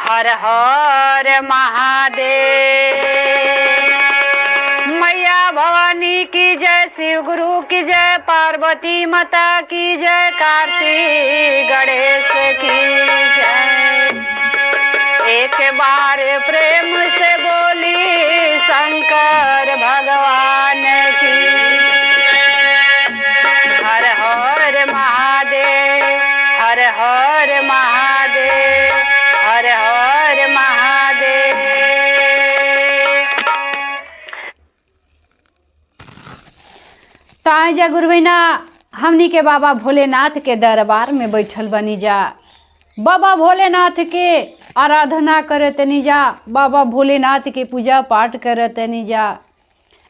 हर हर महादेव। मैया भवानी की जय, शिव गुरु की जय, पार्वती माता की जय, कार्तिक गणेश की जय। एक बार प्रेम से बोली शंकर भगवान की। हर हर महादेव, हर हर महादेव, हर हर महादेव। ताई जा गुरुबैना हमनी के बाबा भोलेनाथ के दरबार में बैठल बनी जा। बाबा भोलेनाथ के आराधना करे तनी जा, बाबा भोलेनाथ के पूजा पाठ करे तनी जा।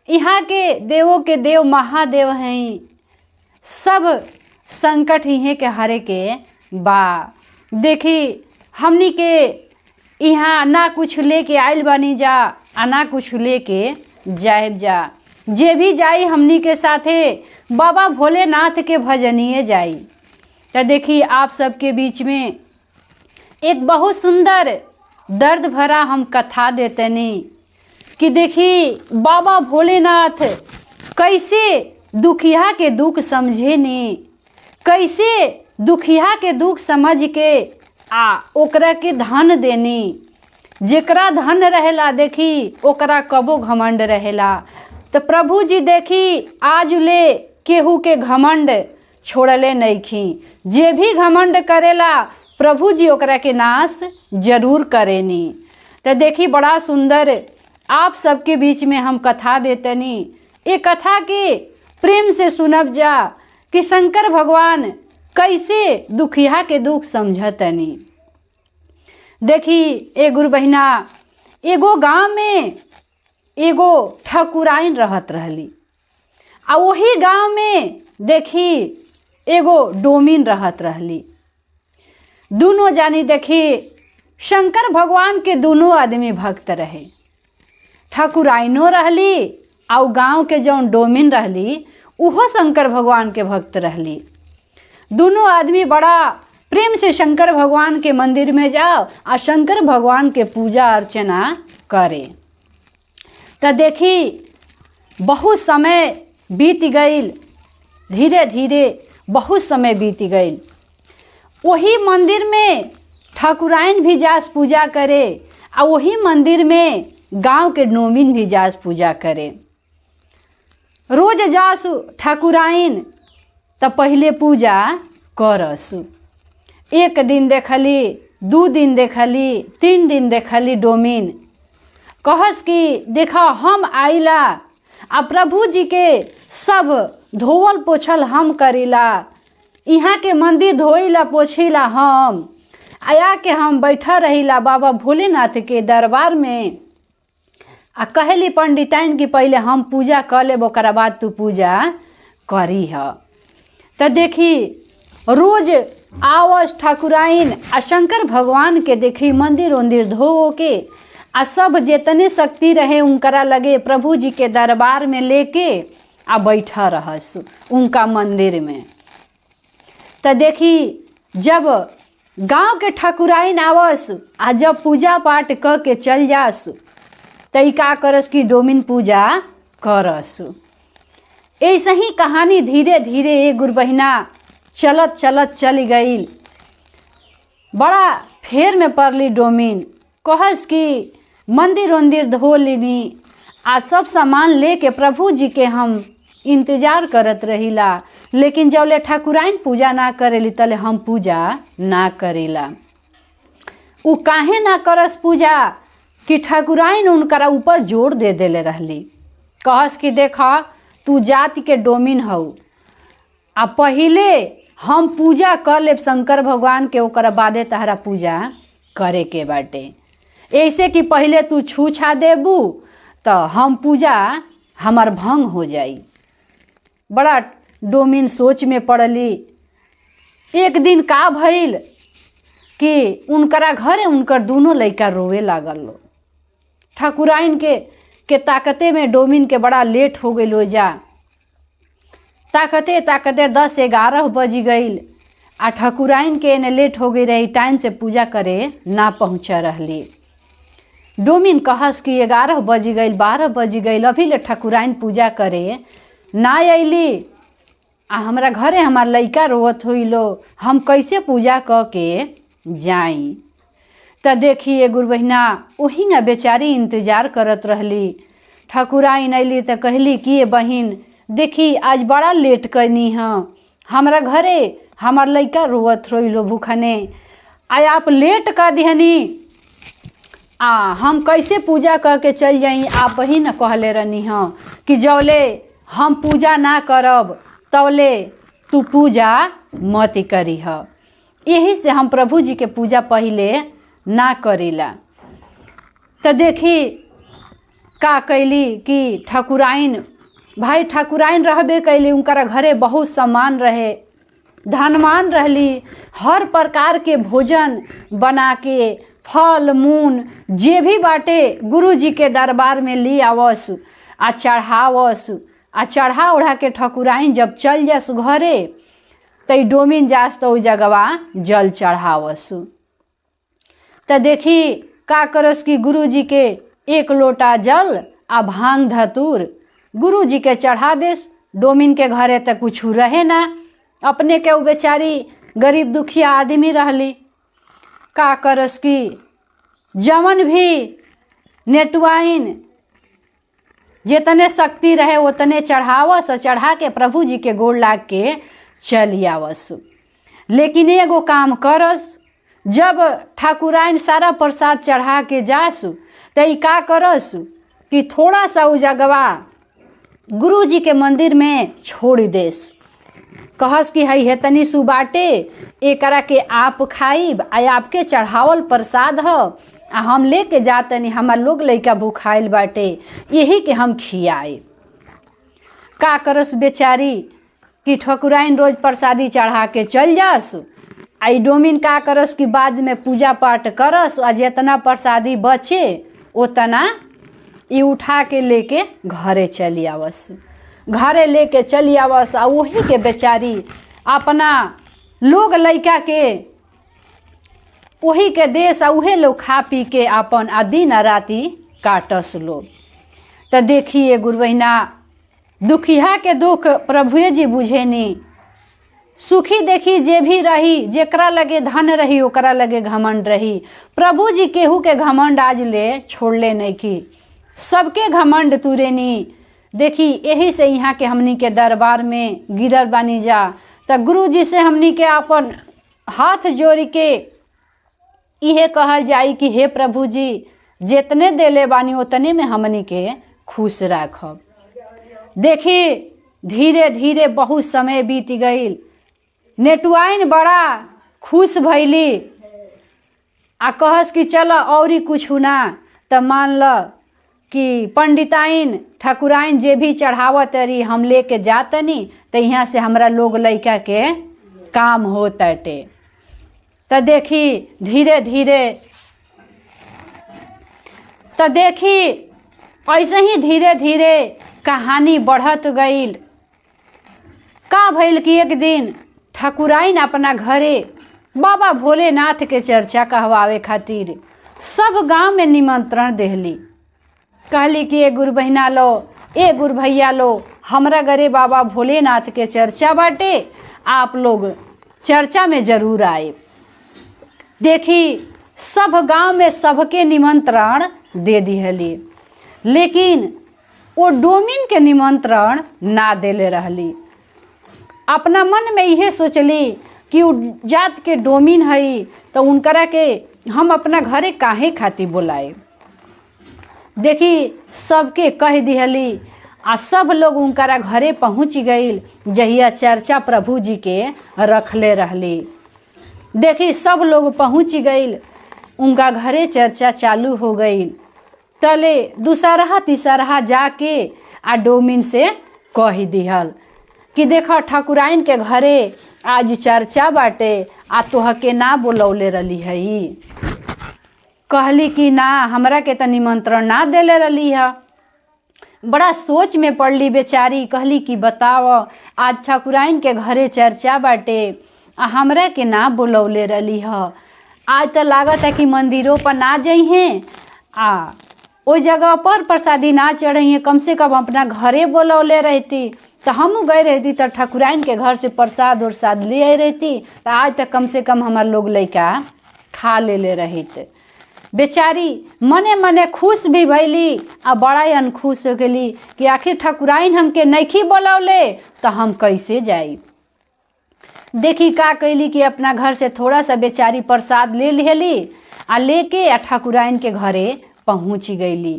यहाँ के देवों के देव महादेव हैं, सब संकट ही के हरे के बा। देखी हमनी के यहाँ ना कुछ लेके आइल बनी जा आ ना कुछ लेके जाएब जा। जे भी जाई हमनी के साथे बाबा भोलेनाथ के भजनिए जाई। तो देखी आप सबके बीच में एक बहुत सुंदर दर्द भरा हम कथा देतनी कि देखी बाबा भोलेनाथ कैसे दुखिया के दुख समझे नी, कैसे दुखिया के दुख समझ के आ ओकरा के धन देनी। जेकरा धन रहेला देखी ओकरा कबो घमंड रहेला। तो प्रभु जी देखी आज ले केहू के घमंड छोड़ले नइखी। जे भी घमंड करेला प्रभु जी ओकरा के नाश जरूर करेनी। तो देखी बड़ा सुंदर आप सबके बीच में हम कथा देतनी। ये कथा के प्रेम से सुनब जा कि शंकर भगवान कैसे दुखिया के दुख समझतनी। देखी ए गुरु बहिना, एगो गांव में एगो ठकुराइन रहत रहली आ वही गांव में देखी एगो डोमिन रहत रहली। दोनों जानी देखी शंकर भगवान के दोनों आदमी भक्त रहे। ठकुराइनो रहली आ गांव के जौन डोमिन रहली उहो शंकर भगवान के भक्त रहली। दोनों आदमी बड़ा प्रेम से शंकर भगवान के मंदिर में जाओ आ शंकर भगवान के पूजा अर्चना करे। तो देखी बहुत समय बीत गईल, धीरे धीरे बहुत समय बीत गईल। वही मंदिर में ठकुराइन भी जास पूजा करे आ वही मंदिर में गांव के डोमिन भी जास पूजा करे। रोज जासु ठकुराइन तो पहले पूजा करसु। एक दिन देखली, दू दिन देखली, 3 दिन देखली डोमिन। कहस कि देखा हम आइला आ प्रभु जी के सब धोवल पोछल हम करीला, यहाँ के मंदिर धोइला पोछिला हम, आया के हम बैठा रहिला बाबा भोलेनाथ के दरबार में। आ कहली पंडिताइन की पहले हम पूजा कर लेब ओकरा बाद तू पूजा करी ह। तो देखी रोज आवस ठाकुराइन आ शंकर भगवान के देखी मंदिर उंदिर धो के आ सब जितने शक्ति रहे उनकरा लगे प्रभु जी के दरबार में लेके आ बैठा रहस उनका मंदिर में। तो देखी जब गांव के ठाकुराइन आवस आ जब पूजा पाठ क के चल जास तो का करस कि डोमिन पूजा करस। ऐसे ही कहानी धीरे धीरे एक गुरु बहिना चलत चलत चली गई। बड़ा फेर में पड़ली डोमिन। कहस कि मंदिर उंदिर धो लेनी आ सब सामान लेके प्रभु जी के हम इंतजार करत रहिला, लेकिन जब ले ठाकुराइन पूजा ना करेली तले हम पूजा ना करेला। उ काहे ना करस पूजा कि ठाकुराइन उनकरा ऊपर जोर दे देले रहली। कहस कि देखा तू जाति के डोमिन हऊ आ पहिले हम पूजा कर लेब शंकर भगवान के, ओकरा बादे तहरा पूजा करे के बाटे। ऐसे कि पहले तू छू छा देबू तो हम पूजा हमार भंग हो जाई। बड़ा डोमिन सोच में पड़ली। एक दिन का भइल कि उनकरा घरे उनकर दोनों लड़का रोवे लागल। ठाकुराइन के ताकते में डोमिन के बड़ा लेट हो गई। जा ताकते ताकते 10-11 बज गईल आ ठकुराइन के एने लेट हो गई रही, टाइम से पूजा करे ना पहुँचा रहली। डोमिन कहस कि 11 बज गई, 12 बज गई, अभी ले ठकुराइन पूजा करे ना अली। आ हमरा घरे हमार लइका रोवत हुई लो, हम कैसे पूजा क के जाई। त देखी एगो बहिना वही ना बेचारी इंतजार करत रहली। ठकुराइन अली त कहली कि बहिन देखी आज बड़ा लेट कैनी हाँ, हमरा घरे हमार लइका रोवत रोई लो भूखने, आ आप लेट कर दिहनी, हम कैसे पूजा करके चल जाई। आप ही न कहले रहनी हाँ कि जौले हम पूजा ना करब तौले तू पूजा मत करी ह। यही से हम प्रभु जी के पूजा पहले ना करीला। तो देखी का कैली कि ठकुराइन भाई ठकुराइन रहबे कैली, उनका घरे बहुत सामान रहे, धनवान रहली, हर प्रकार के भोजन बना के फल मून जे भी बाटे गुरु जी के दरबार में ली आवस आ चढ़ावस। आ चढ़ा उढ़ा के ठकुराइन जब चल जास घरे तई डोमिन जास तो जगवा जल चढ़ावस। त देखी का करस कि गुरु जी के 1 लोटा जल आ भांग धतूर गुरु जी के चढ़ा देस। डोमिन के घरे तक कुछ रहे ना, अपने के बेचारी गरीब दुखिया आदमी रहली। का करस कि जवन भी नेटवाइन जितने शक्ति रहे उतने चढ़ावस, चढ़ा के प्रभु जी के गोड़ लाग के चली आवस। लेकिन एगो काम करस, जब ठाकुराइन सारा प्रसाद चढ़ा के जासु तो का करस कि थोड़ा सा उ जगवा गुरु जी के मंदिर में छोड़ देस। कहस कि हई है तनी सुबाटे एकरा के आप खाइब, आ आपके चढ़ावल प्रसाद ह, आ हम लेके जातनी, हमार लोग लइका भूखाइल बाटे, यही के हम खियाए। का करस बेचारी कि ठकुराइन रोज प्रसादी चढ़ा के चल जास। आई डोमिन का करस कि बाद में पूजा पाठ करस, आ जितना प्रसादी बचे उतना ये उठा के लेके घरे चली आवस। घरे लेके चली आवस आ वही के बेचारी अपना लोग लइका के वही के देश आ उहे लोग खा पी के अपन आ दिन आ राति काटस लोग। तो देखिए गुरुबहिना दुखिया के दुख प्रभुए जी बुझेनी। सुखी देखी जे भी रही, जेकरा लगे धन रही ओकरा लगे घमंड रही। प्रभु जी केहू के घमंड आज ले छोड़ले नहीं की, सबके घमंड तुरेनी। देखी यही से यहाँ के हमनी के दरबार में गिरल बानी जा। तो गुरु जी से हमनी के अपन हाथ जोड़ के इहे कहल जाई कि हे प्रभु जी जितने देले बानी उतने में हमनी के खुश राखब। देखी धीरे धीरे बहुत समय बीत गईल। नेटवाइन बड़ा खुश भैली आ कहस कि चल औरी कुछ ना। त मान ल कि पंडिताइन ठकुराइन जे भी चढ़ावत रही हम लेके जातनी, तो यहाँ से हमरा लोग लइका के काम होताटे। तो देखी धीरे धीरे तो देखी ऐसे ही धीरे धीरे कहानी बढ़त गईल। का भइल कि एक दिन ठकुराइन अपना घरे बाबा भोलेनाथ के चर्चा कहवावे खातिर सब गांव में निमंत्रण देहली। कहली कि ए गुरु बहिना लो, ए गुरु भैया लो, हमरा घरे बाबा भोलेनाथ के चर्चा बाटे, आप लोग चर्चा में जरूर आए। देखी सब गांव में सबके निमंत्रण दे दिहली, लेकिन वो डोमिन के निमंत्रण ना देले रहली। अपना मन में यह सोचली कि उ जात के डोमिन हई तो उनकरा के हम अपना घरे काहे खातिर बोलाए। देखी सबके कह दिहली आ सब लोग उनकरा घरे पहुँच गईल जहिया चर्चा प्रभु जी के रखले रहली। देखी सब लोग पहुँच गईल, उनका घरे चर्चा चालू हो गईल। तले दूसरा तीसरा जाके आ डोमिन से कह दिहल कि देखा ठकुराइन के घरे आज चर्चा बाटे आ तोहके ना बोलौले रही हई। कहली कि ना हमरा के तो निमंत्रण ना देले रही है। बड़ा सोच में पड़ली बेचारी। कहली कि बताओ आज ठकुराइन के घरे चर्चा बाटे आ हमरा के ना बुलौले रही ह। आज तो लागत है कि मंदिरों पर ना जइहे आ ओई जगह पर प्रसादी ना चढ़े, कम से कम अपना घरे बुलौले रहती तो हमू गए रहती तो ठाकुराइन के घर से प्रसाद उरसाद ले आई रहती तो आज तक कम से कम हमार लोग लइका खा ले रहित। बेचारी मने मने खुश भी भैली आ बड़ा अनखुश हो गई कि आखिर ठाकुराइन हमके नइखी बुलौले तो हम कैसे जाई। देखी का कैली कि अपना घर से थोड़ा सा बेचारी प्रसाद ले लेली आ लेके आ ठाकुराइन के घरे पहुँच गईली।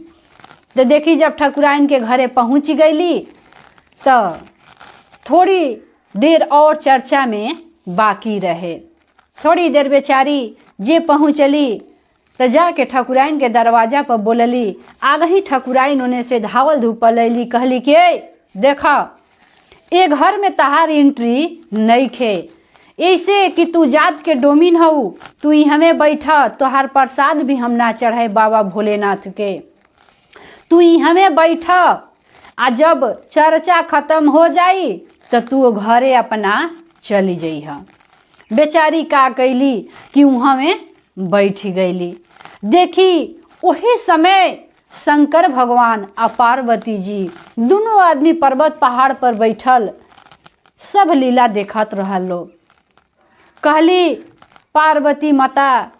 तो देखी जब ठाकुराइन के घरे पहुँच गईली तो थोड़ी देर और चर्चा में बाकी रहे। थोड़ी देर बेचारी जे पहुँचली तो जाके ठाकुराइन के दरवाजा पर बोलली। आगे ही ठाकुराइन उन्हें से धावल धूपल अली, कहली कि देखा ए घर में तहार एंट्री नहीं खे, ऐसे कि तू जात के डोमिन हऊ, तू ही हमें बैठा, तोहार प्रसाद भी हम ना चढ़ाए बाबा भोलेनाथ के, तू ही हमें बैठा आ जब चर्चा खत्म हो जाई तो तू घरे अपना चली जइहा। बेचारी का कैली कि वहाँ में बैठ गईली। देखी वही समय शंकर भगवान आ पार्वती जी दोनों आदमी पर्वत पहाड़ पर बैठल सब लीला देखत रहल लोग। कहली पार्वती माता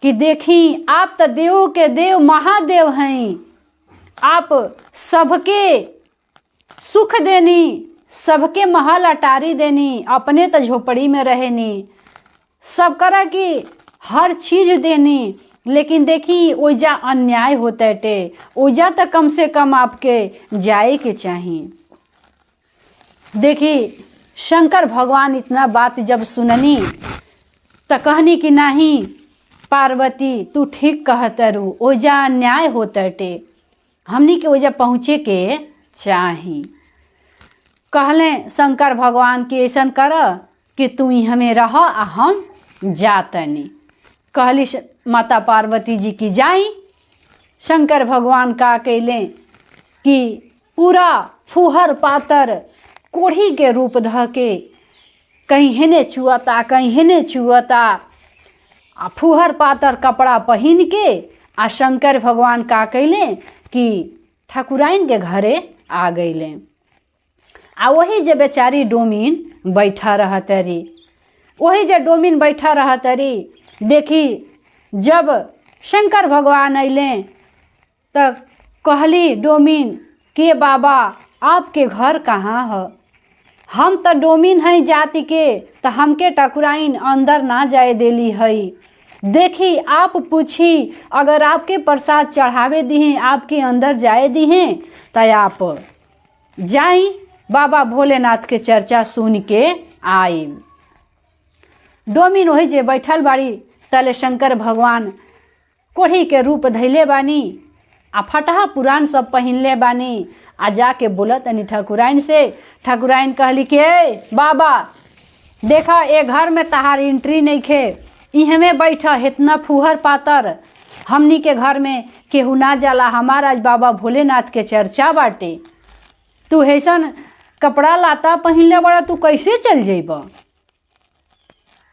कि देखी आप तो देव के देव महादेव हैं, आप सबके सुख देनी, सबके महल अटारी देनी, अपने तो झोपड़ी में रहेनी, सब करा की हर चीज देनी, लेकिन देखी ओइजा अन्याय होता है, ओइजा तो कम से कम आपके जाए के चाहिए। देखी शंकर भगवान इतना बात जब सुननी तो कहनी कि नहीं पार्वती तू ठीक कहतरू, ओइजा अन्याय होता है, हमनी के ओइजा पहुँचे के चाही। कहले शंकर भगवान के ऐसा कर कि तू ही हमें रह आ हम जातनी। कहली माता पार्वती जी की जाई। शंकर भगवान का कैले कि पूरा फुहर पातर कोढ़ी के रूप ध के कहीं हेने चुअता कहीं हेने चुअता आ फुहर पातर कपड़ा पहन के आ शंकर भगवान का कैले कि ठाकुराइन के घरे आ गईले। आ वही जे बेचारी डोमिन बैठा रहतरी, वही जे डोमिन बैठा रहतरी। देखी जब शंकर भगवान अइले तो कहली डोमिन के बाबा आपके घर कहाँ है, हम तो डोमिन हैं जाति के, तो हमके ठाकुराइन अंदर ना जाए देली हई। देखी आप पूछी अगर आपके प्रसाद चढ़ावे दिहे आपके अंदर जाए दिहे तो आप जाई, बाबा भोलेनाथ के चर्चा सुन के आई। डोमिन वही जे बैठल बाड़ी तले शंकर भगवान कोढ़ी के रूप धैले बानी आ फटहा पुराण सब पहिनले बानी आ जाके बोलत तनी ठाकुराइन से। ठाकुराइन कहली कि बाबा देखा ए घर में तहार एंट्री नहीं खे, इहे में बैठा, इतना फुहर पातर हमनी के घर में केहू ना जाला, हमारा आज बाबा भोलेनाथ के चर्चा बाटे, तू ऐसन कपड़ा लाता पहिनले बड़ा, तू कैसे चल जेब।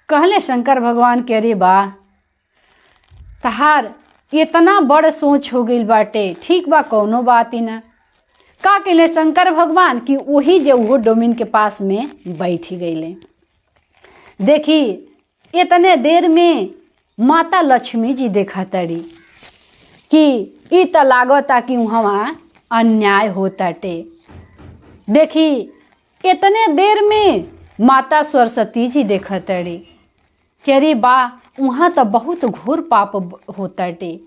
कहले शंकर भगवान के अरे बा तहार इतना बड़ सोच हो गई बाटे, ठीक बा कौनो बात ही ना। का कहले शंकर भगवान कि वही जे वो डोमिन के पास में बैठ गईले। देखी इतने देर में माता लक्ष्मी जी देखा तड़ी कि ई त लागता कि वहाँ अन्याय होताटे। देखी इतने देर में माता सरस्वती जी देखा तड़ी कि अरे बा वहाँ तो बहुत घोर पाप होताटे,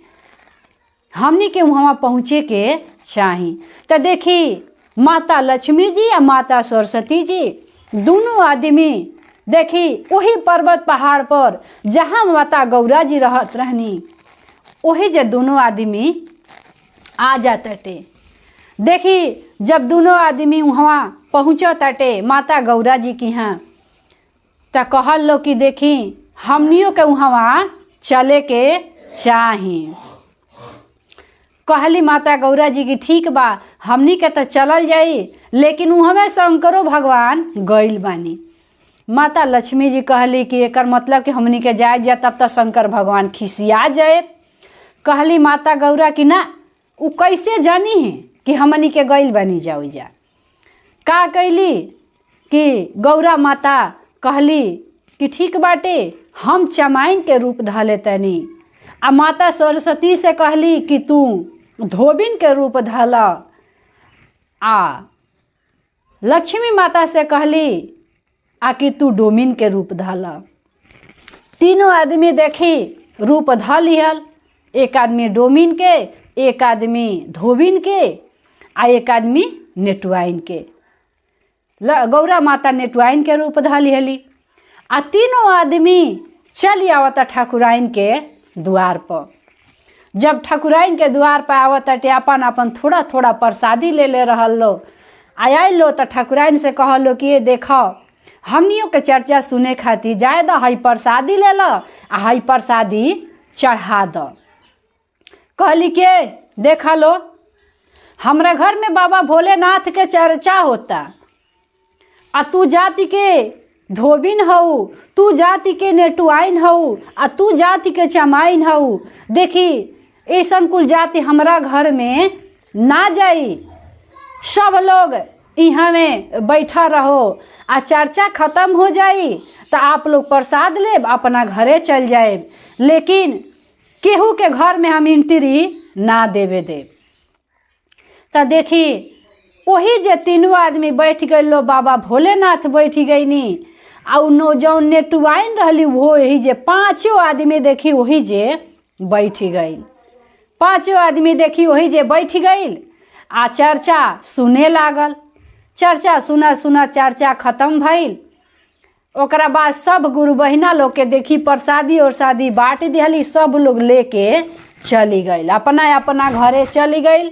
हमनी के वहाँ पहुँचे के चाही। तो देखी माता लक्ष्मी जी या माता सरस्वती जी दोनों आदमी देखी वही पर्वत पहाड़ पर जहाँ माता गौरा जी रहत रहनी वही जे दोनों आदमी आ जाते। देखी जब दोनों आदमी वहाँ पहुँचताटे माता गौरा जी की यहाँ तो कहल लो कि देखी हमनियों के वहाँ चले के चाही। कहली माता गौरा जी की ठीक बा हमनी के तो चलल जाई, लेकिन वहाँ शंकरो भगवान गइल बानी। माता लक्ष्मी जी कहली कि एकर मतलब कि हमनी के जाए जा तब तो शंकर भगवान खिसिया जाए। कहली माता गौरा कि ना, उ कैसे जानी है कि हमनी के गइल बनी जाओ जा। का कैली कि गौरा माता कहली कि ठीक बाटे, हम चमाइन के रूप धले तनी। आ माता सरस्वती से कहली कि तू धोबिन के रूप धला। आ लक्ष्मी माता से कहली कि तू डोमिन के रूप धला। तीनों आदमी देखी रूप ध लिहल, एक आदमी डोमिन के, एक आदमी धोबिन के, आ एक आदमी नेटुआइन के। गौरा माता नेटुआइन के रूप ध लिहली। आ तीनों आदमी चली आवता ठाकुराइन के द्वार पर। जब ठाकुराइन के द्वार पर आवत अपन अपन थोड़ा थोड़ा प्रसादी ले रहल लो। आयल लो तो ठाकुराइन से कहलो कि ये देखो हमनियों के चर्चा सुने खातिर जाए द, हई प्रसादी ले लो आ हई प्रसादी चढ़ा दो। कहली के देखा लो, हमरा घर में बाबा भोलेनाथ के चर्चा होता, आ तू जाति के धोबिन हऊ, तू जाति के नेटुआइन हऊ, आ तू जाति के चमाइन हऊ। देखी ऐसन कुल जाति हमरा घर में ना जाई। सब लोग यहाँ में बैठा रहो, आ चर्चा खत्म हो जाई तो आप लोग प्रसाद लेब, अपना घरे चल जाए, लेकिन केहू के घर में हम एंट्री ना देवे देव। तो देखी वही जे तीनों आदमी बैठ गए लो, बाबा भोलेनाथ बैठ गई नी। आ जौन नेटुआइन रहली वो यही जे पांचों आदमी देखी वही जे बैठ गई। पांचों आदमी देखी वही जे बैठ गई आ चर्चा सुने लागल। चर्चा सुना सुना चर्चा खत्म भइल। ओकरा बाद सब गुरु बहिना लोग के देखी प्रसादी और शादी बांट दिहली। सब लोग लेके चली गई, अपना अपना घरे चली गई।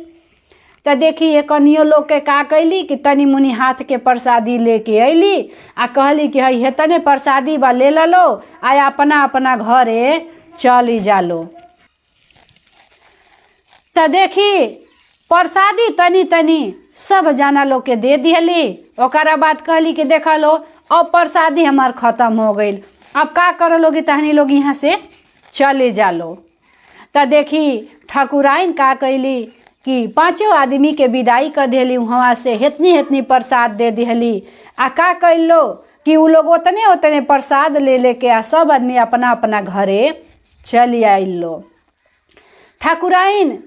तो देखी एक कनियो लोग के का कैली कि तनी मुनी हाथ के प्रसादी लेके अली आ कहली कि हई हेतने प्रसादी बा ले लो, आ अपना अपना घरे चली जालो। तो देखी प्रसादी तनी तनी सब जाना लोग के दे दिहली। ओकरा बाद कहली कि देखा लो अब प्रसादी हमार खत्म हो गई, अब का कर लोगी, तहनी लोग यहाँ से चले जालो। तो देखी ठाकुराइन का कैली कि पांचों आदमी के विदाई कर दिहली, वहाँ से हेतनी हेतनी प्रसाद दे दिहली। आ का कैलो कि उ लोग उतने उतने प्रसाद ले लेके आ सब आदमी अपना अपना घरे चली आइल लो। ठाकुराइन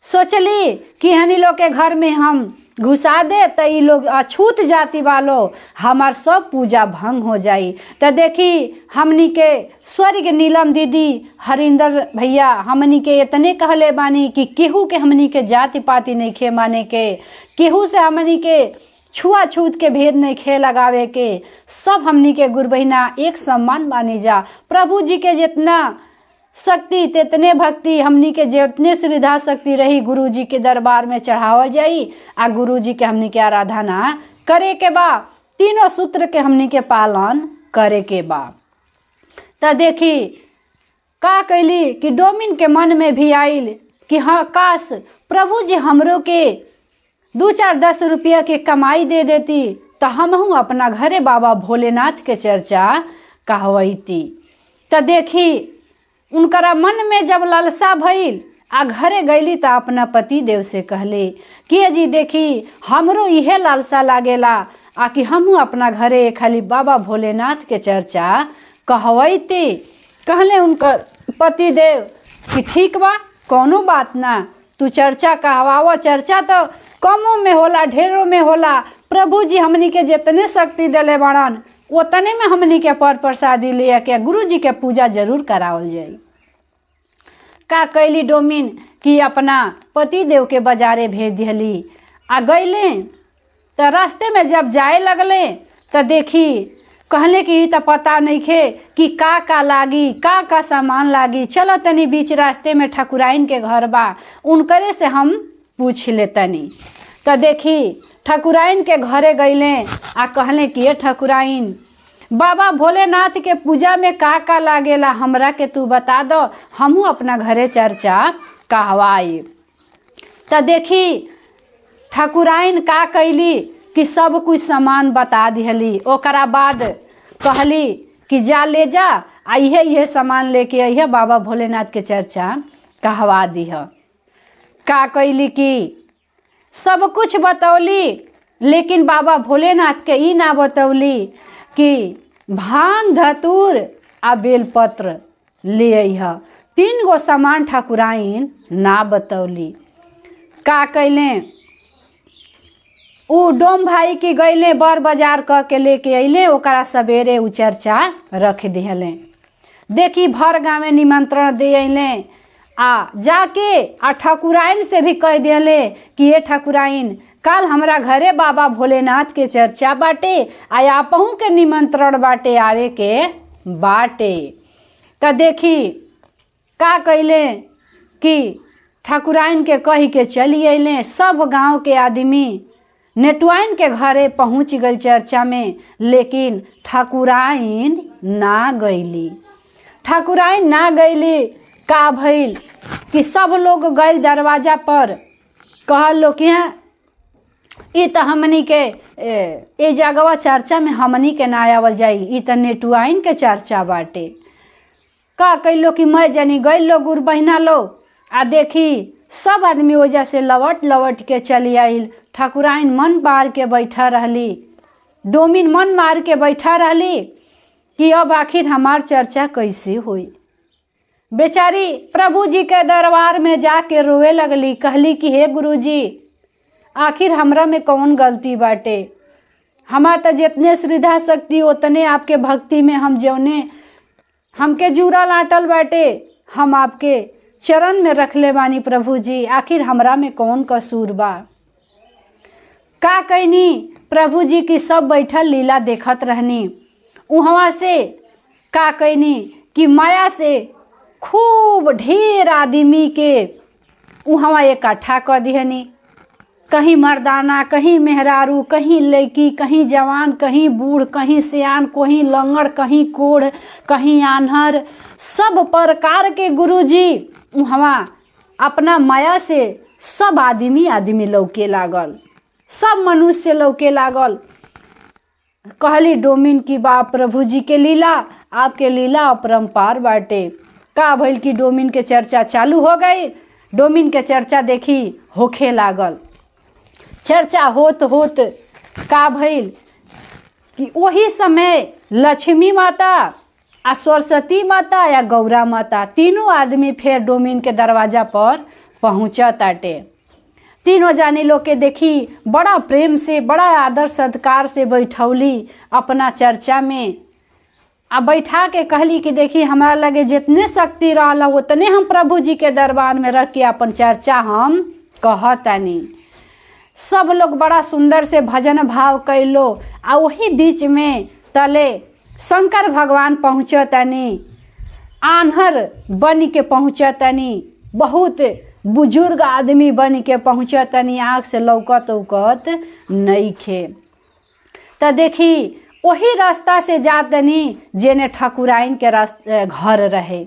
सोचली कि हनी लोग के घर में हम घुसा दे तो ये लोग अछूत जाति वालो हमार सब पूजा भंग हो जाई। तो देखी हमनी के स्वर्ग नीलम दीदी, हरिंदर भैया हमनी के इतने कहले बानी कि केहू के हमनी के जाति पाति नहीं खे माने के, केहू से हमनी के छुआछूत के भेद नहीं खे लगावे के। सब हमनी के गुरु बहिना एक सम्मान बानी जा। प्रभु जी के जितना शक्ति तितने भक्ति, हमनी के जितने श्रद्धा शक्ति रही गुरु जी के दरबार में चढ़ावल जाई। आ गुरु जी के हमनी के आराधना करे के बा, तीनों सूत्र के हमनी के पालन करे के बा। तो देखी का कैली कि डोमिन के मन में भी आइल कि हाँ काश प्रभु जी हमरो के 2-4-10 रुपया के कमाई दे देती तो हमहू अपना घरे बाबा भोलेनाथ के चर्चा कहवैती। तो देखी उनकरा मन में जब लालसा भइल आ घरे गईली तो अपना पति देव से कहले कि जी देखी हमरो इहे लालसा लागेला आ कि हमहू अपना घरे खाली बाबा भोलेनाथ के चर्चा कहवैती। कहले उनकर पति देव कि ठीक बा, कोनो बात ना, तू चर्चा कहवाओ। चर्चा तो कमों में होला ढेरों में होला, प्रभु जी हमनी के जितने शक्ति दिले बड़न उतने में हमनी के पर प्रसादी ले के गुरु जी के पूजा जरूर करावल जाई। का कैली डोमिन कि अपना पति देव के बाजारे भेज दिहली। आ गईले तो रास्ते में जब जाए लगले तो देखी कहले कि तो पता नहीं खे कि का लागी, का सामान लागी, चलो तनी बीच रास्ते में ठाकुराइन के घर बा, उनकरे से हम पूछ ले तनी। तो देखी ठाकुराइन के घरे गईले आ कहले कि ये ठाकुराइन बाबा भोलेनाथ के पूजा में का लागेला, हमरा के तू बता दो, हमहू अपना घरे चर्चा कहवाई। तो देखी ठाकुराइन का कैली कि सब कुछ सामान बता दिहली। ओकरा बाद कहली कि जा ले जा आ इहे सामान लेके अइहे, बाबा भोलेनाथ के चर्चा कहवा दीह। का कैली कि सब कुछ बतौली, लेकिन बाबा भोलेनाथ के ई ना बतौली कि भांग धतूर आ बेलपत्र ले अइह। 3 गो सामान ठाकुराइन ना बतौली। का कैले, उ डोम भाई के गैले बर बाजार क के लेके अइले, ओकरा सवेरे उ चर्चा रख दिहले। देखी भर गाँव में निमंत्रण दे अइले आ जाके आ ठाकुराइन से भी कह दिहले कि ये ठाकुराइन काल हमरा घरे बाबा भोलेनाथ के चर्चा बाटे, आ आपहू के निमंत्रण बाटे आवे के बाटे। त देखी का कैले कि ठाकुराइन के कही के चली अइले। सब गांव के आदमी नेटुआइन के घरे पहुँच गई चर्चा में, लेकिन ठाकुराइन ना गईली। ठाकुराइन ना गईली। का भइल कि सब लोग गए दरवाजा पर, कहल लो कि ई त हमनी के ए जगवा चर्चा में हमनी के ना आवल जाई, ई त नेटुआइन के चर्चा बाटे। का कैलो कि मैं जनी गई लो गुरु बहिना लो आ देखी सब आदमी वजह से लवट लवट के चली आइल। ठाकुराइन मन मार के बैठा रहली, डोमिन मन मार के बैठा रहली कि अब आखिर हमार चर्चा कैसे हुई। बेचारी प्रभु जी के दरबार में जाके रोए लगली। कहली कि हे गुरुजी, आखिर हमरा में कौन गलती बाटे? हमार तो जितने श्रद्धा शक्ति उतने आपके भक्ति में हम जौने हमके जूरा लाटल बाटे, हम आपके चरण में रखले बानी प्रभु जी, आखिर हमरा में कौन कसूर बा? का कहनी, प्रभु जी की सब बैठल लीला देखत रहनी। उहवा से का कहनी कि माया से खूब ढेर आदमी के उहवा इकट्ठा कर दिहनी। कहीं मर्दाना, कहीं मेहरारू, कहीं लड़की, कहीं जवान, कहीं बूढ़, कहीं सियान, कहीं लंगड़, कहीं कोढ़, कहीं आन्हर, सब प्रकार के गुरुजी उहवा अपना माया से सब आदमी लौके लागल, सब मनुष्य लौके लागल। कहली डोमिन की बाप प्रभु जी के लीला, आपके लीला अपरंपार बाटे। का भइल कि डोमिन के चर्चा चालू हो गई। डोमिन के चर्चा देखी होखे लागल। चर्चा होत होत का भइल कि वही समय लक्ष्मी माता आ सरस्वती माता या गौरा माता तीनों आदमी फिर डोमिन के दरवाजा पर पहुँचत आटे। तीनों जानी लोग के देखी बड़ा प्रेम से, बड़ा आदर सत्कार से बैठौली अपना चर्चा में। आ बैठा के कहली कि देखी हमारा लगे जितने शक्ति रहला उतने हम प्रभु जी के दरबार में रख के अपन चर्चा हम कहतानी। सब लोग बड़ा सुंदर से भजन भाव कैलो। आ वही बीच में तले शंकर भगवान पहुँचतनी, आन्हर बन के पहुँचतनी, बहुत बुजुर्ग आदमी बन के पहुँचतनी, आँख से लौकत उकत नइखे। त देखी वही रास्ता से जातनी जेने ठाकुराइन के घर रहे।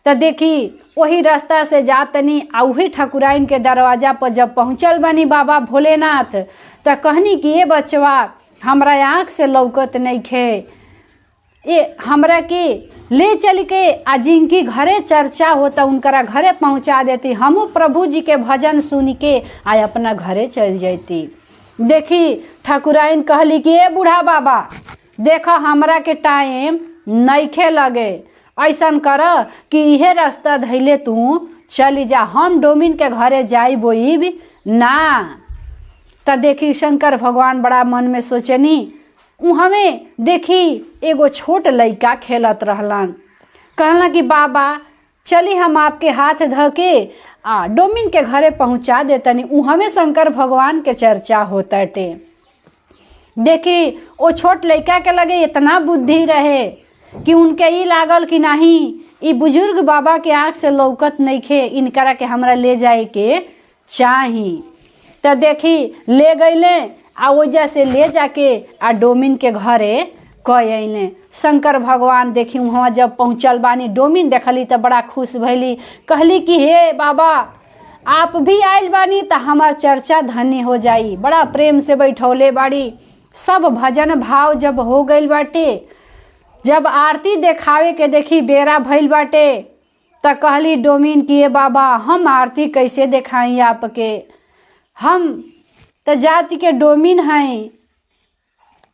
त देखी वही रास्ता से जातनी आ वही ठाकुराइन के दरवाजा पर जब पहुँचल बनी बाबा भोलेनाथ, त कहनी कि ये बचवा हमरा आँख से लौकत नइखे, ये हमरा के ले चल के आ जिनकी घरे चर्चा होता उनकरा घरे पहुँचा देती, हमू प्रभु जी के भजन सुन के आ अपना घरे चल जाती। देखी ठाकुराइन कहली कि ए बूढ़ा बाबा देखा हमरा के टाइम नइखे लगे, ऐसन कर कि इहे रास्ता धैले तू चली जा, हम डोमिन के घरे जाइब ना। त देखी शंकर भगवान बड़ा मन में सोचनी। हमें देखी एगो छोट लड़का खेलत रहलन। कहला कि बाबा चली हम आपके हाथ धके आ डोमिन के घरे पहुँचा देतनी, उहमे शंकर भगवान के चर्चा होताटे। देखी वो छोट लड़का के लगे इतना बुद्धि रहे कि उनके ई लागल कि नहीं ई बुजुर्ग बाबा के आँख से लौकत नइखे, इनकरा के हमरा ले जाए के चाही। तो देखी ले गईले आ वजह से ले जाके आ डोमिन के घरे कइले। शंकर भगवान देखी वहाँ जब पहुँचल बानी, डोमिन देखली तो बड़ा खुश भैली। कहली कि हे बाबा आप भी आयल बानी तो हमार चर्चा धन्य हो जाई। बड़ा प्रेम से बैठौले बाड़ी। सब भजन भाव जब हो गइल बाटे जब आरती देखावे के देखी बेरा भइल बाटे त कहली डोमिन कि ये बाबा हम आरती कैसे देखाई आपके, हम तो जाति के डोमिन हैं।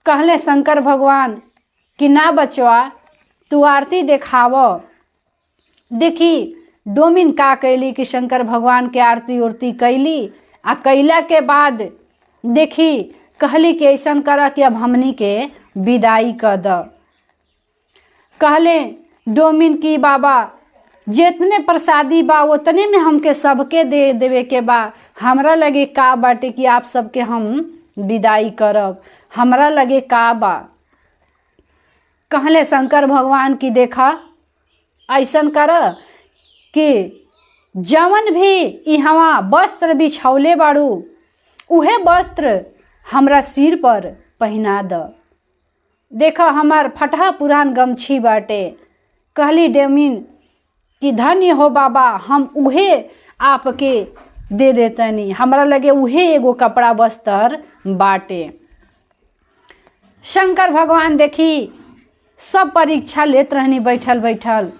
कहले शंकर भगवान कि ना बचवा तू आरती देखाव। देखी डोमिन का कैली कि शंकर भगवान के आरती उरती कैली आ कैला के बाद देखी कहली कि ऐसा कर कि अब हमनी के विदाई कर द। कहले डोमिन की बाबा जितने प्रसादी बा उतने में हमके सबके दे देवे के बा, हमरा लगे का बाटे कि आप सबके हम विदाई करब, हमरा लगे का बा। कहले शंकर भगवान की देखा ऐसन कर कि जवन भी इहवा वस्त्र बिछौले बाड़ू उहे वस्त्र हमरा सिर पर पहना द। देखा हमार फटहा पुरान गमछी बाटे। कहली डोमिन कि धन्य हो बाबा, हम उहे आपके दे देतनी, हमरा लगे उहे एगो कपड़ा वस्त्र बाटे। शंकर भगवान देखी सब परीक्षा लेत रहनी बैठल बैठल।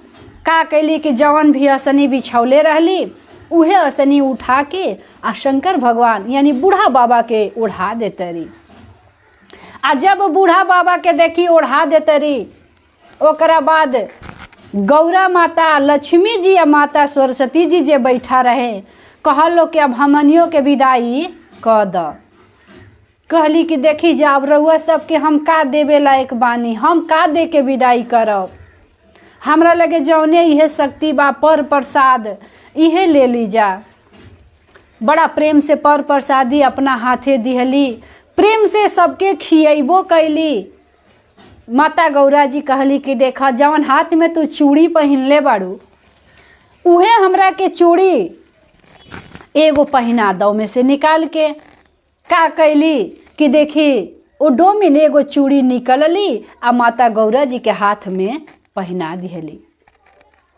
का कैली कि जवन भी असनी बिछौले रहली उहे असनी उठा के आ शंकर भगवान यानी बूढ़ा बाबा के ओढ़ा देतरी। आ जब बूढ़ा बाबा के देखी ओढ़ा देतरी ओकरा बाद गौरा माता लक्ष्मी जी या माता सरस्वती जी जे बैठा रहे कहलो कि अब हमनियों के विदाई क द। कहली कि देखी जा अब रउआ सबके हम का देवे लायक बानी, हम का दे के विदाई करब, हमरा लगे जौने इहे शक्ति बा पर प्रसाद इहे ले ली जा। बड़ा प्रेम से पर प्रसादी अपना हाथे दिहली, प्रेम से सबके खियबो कैली। माता गौरा जी कहली कि देखा जवन हाथ में तू चूड़ी पहनले बाड़ू उहे हमरा के चूड़ी एगो पहना दो में से निकाल के। का कैली कि देखी ओ डोमिन एगो चूड़ी निकलली आ माता गौरा जी के हाथ में पहना दिहली।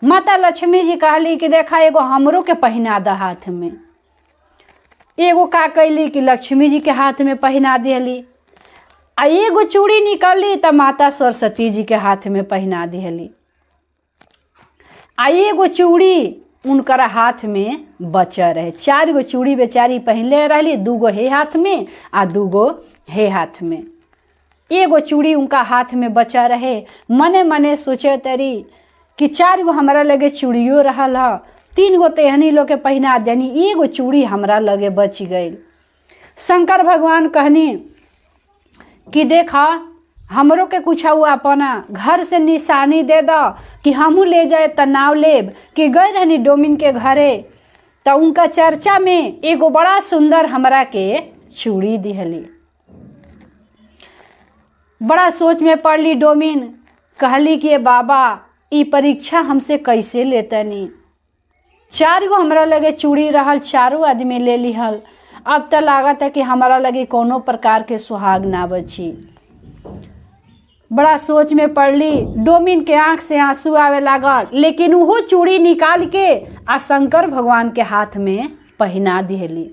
माता लक्ष्मी जी कहली कि देखा एगो हमरो के पहना द हाथ में। एगो का कैली कि लक्ष्मी जी के हाथ में पहना दिहली आ एगो चूड़ी निकलली त माता सरस्वती जी के हाथ में पहना दिहली आ एगो चूड़ी उनकर हाथ में बचा रहे। 4 गो चूड़ी बेचारी पहनले रहली, 2 गो हे हाथ में आ 2 गो हे हाथ में। एगो चूड़ी उनका हाथ में बचा रहे। मने मने सोचे तरी कि 4 गो हमरा लगे चूड़ियो रहल ह, 3 गो तेहनी लोग के पहना देनी, एगो चूड़ी हमरा लगे बच गई। शंकर भगवान कहनी कि देखा हमरो के कुछ अपना घर से निशानी दे दो कि हमू ले जाए त नाव लेब। कि गए रहनी डोमिन के घरे त उनका चर्चा में एगो बड़ा सुंदर हमरा के चूड़ी दिहली। बड़ा सोच में पड़ली डोमिन। कहली कि बाबा ई परीक्षा हमसे कैसे लेतनी, 4 गो हमरा लगे चूड़ी रहल, 4 आदमी ले लिहल, अब तो लागत है कि हमारा लगे कोनो प्रकार के सुहाग ना बची। बड़ा सोच में पड़ली। डोमिन के आंख से आंसू आवे लागल, लेकिन वो चूड़ी निकाल के आ शंकर भगवान के हाथ में पहना दिहली।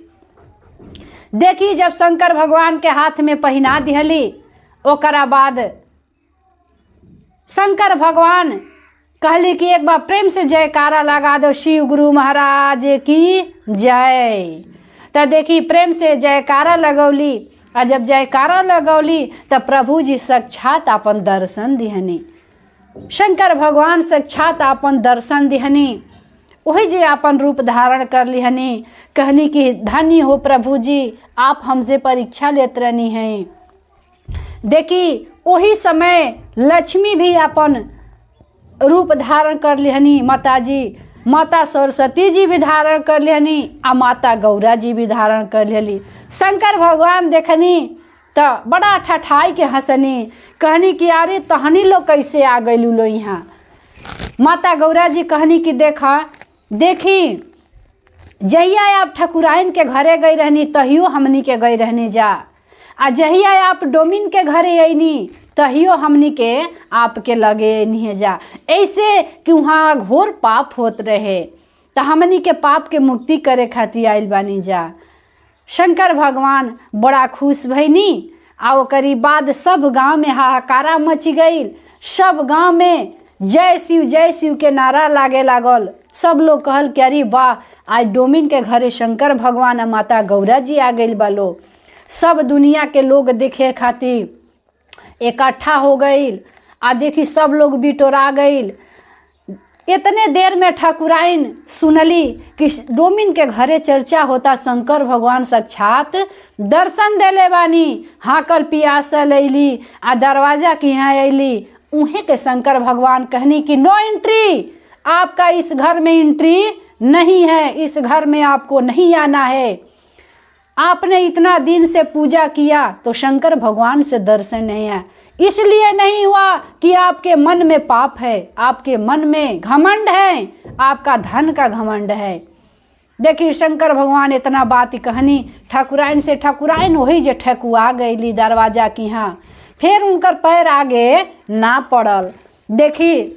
देखी जब शंकर भगवान के हाथ में पहना दिहली ओकरा बाद शंकर भगवान कहली कि एक बार प्रेम से जयकारा लगा दो, शिव गुरु महाराज की जय। तो देखी प्रेम से जयकारा लगौली और जब जयकारा लगौली तब प्रभु जी साक्षात अपन दर्शन दिहनी। शंकर भगवान साक्षात अपन दर्शन दिहनी, वही जे अपन रूप धारण कर लिहनी। कहनी कि धन्य हो प्रभु जी, आप हमसे परीक्षा लेते रहनी हैं। देखी वही समय लक्ष्मी भी अपन रूप धारण कर लिहनी, माता जी, माता सरस्वती जी भी धारण कर लिहनी आ माता गौरा जी भी धारण कर लिहली। शंकर भगवान देखनी तो बड़ा ठठाई के हंसनी। कहनी कि अरे तहनी लोग कैसे आ गई लो यहाँ। माता गौरा जी कहनी कि देखी जहिया आप ठकुराइन के घरे गई रहनी तहियो हमनी के गई रहनी जा, आ जहिया आप डोमिन के घरे अइनी तहियो हमनी के आपके लगे नहीं जा। ऐसे कि वहाँ घोर पाप होत रहे तो हमनी के पाप के मुक्ति करे खातिर आइल बानी जा। शंकर भगवान बड़ा खुश भइनी आ ओकरी बाद सब गांव में हाहाकारा मच गई। सब गांव में जय शिव के नारा लागे लागल। सब लोग कहल कि अरे वाह, आज डोमिन के घरे शंकर भगवान आ माता गौरा जी आ गइल बालो। सब दुनिया के लोग देखे खातिर इकट्ठा हो गइल आ देखी सब लोग बिटोरा गइल। इतने देर में ठाकुराइन सुनली कि डोमिन के घरे चर्चा होता, शंकर भगवान साक्षात दर्शन देले बानी। हाकल पियासल अली आ दरवाजा के यहाँ अली। उहे के शंकर भगवान कहनी कि नो एंट्री, आपका इस घर में एंट्री नहीं है, इस घर में आपको नहीं आना है। आपने इतना दिन से पूजा किया तो शंकर भगवान से दर्शन नहीं है, इसलिए नहीं हुआ कि आपके मन में पाप है, आपके मन में घमंड है, आपका धन का घमंड है। देखिए शंकर भगवान इतना बात कहनी ठाकुराइन से। ठाकुराइन वही जे ठकुआ गईली दरवाजा की यहाँ। फिर उनकर पैर आगे ना पड़ल। देखी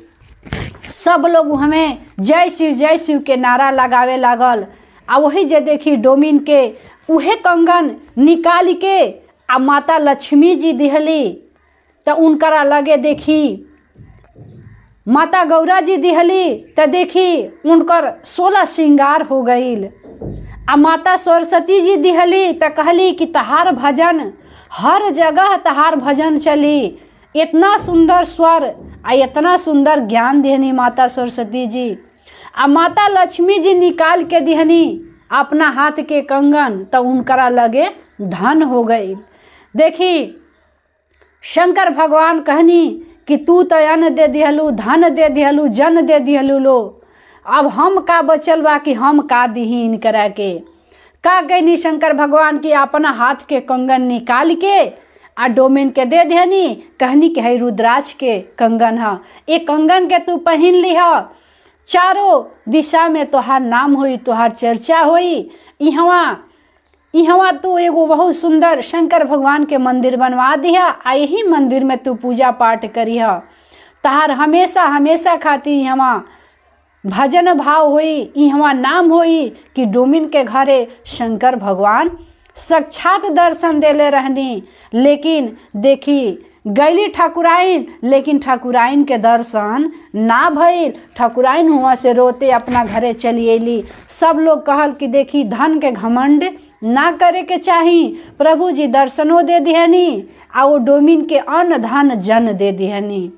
सब लोग हमें जय शिव के नारा लगावे लागल। आ वही जे देखी डोमिन के उहे कंगन निकाल के आ माता लक्ष्मी जी दिहली। तो उनकरा लगे देखी माता गौरा जी दिहली। तो देखी उनकर 16 श्रृंगार हो गईल। आ माता सरस्वती जी दिहली। तो कहली कि तहार भजन हर जगह, तहार भजन चली। इतना सुंदर स्वर आ इतना सुंदर ज्ञान दिहनी माता सरस्वती जी। आ माता लक्ष्मी जी निकाल के दिहनी अपना हाथ के कंगन। तो उनकरा लगे धन हो गई। देखी शंकर भगवान कहनी कि तू तो अन्न दे दिहलू, धन दे दिहलू, जन दे दिहलू लो। अब हम का बचल बा कि हम का दीही इनकरा के। का गईनी शंकर भगवान की अपना हाथ के कंगन निकाल के आ डोमिन के दे देहनी। कहनी कि है रुद्राक्ष के कंगन है, एक कंगन के तू पहन लिह। चारों दिशा में तोहार नाम होई, तोहार चर्चा होई। इहवा तू एगो बहुत सुंदर शंकर भगवान के मंदिर बनवा दिया। आ यही मंदिर में तू पूजा पाठ करिह। तहार हमेशा हमेशा खातिर इहवा भजन भाव होई, इहवा नाम होई कि डोमिन के घरे शंकर भगवान साक्षात दर्शन देले रहनी। लेकिन देखी गैली ठाकुराइन, लेकिन ठाकुराइन के दर्शन ना भइल। ठाकुराइन हुआ से रोते अपना घरे चली अली। सब लोग कहल कि देखी धन के घमंड ना करे के चाही। प्रभु जी दर्शनों दे दिहनी आ वो डोमिन के अन्न धन जन दे दिहनी।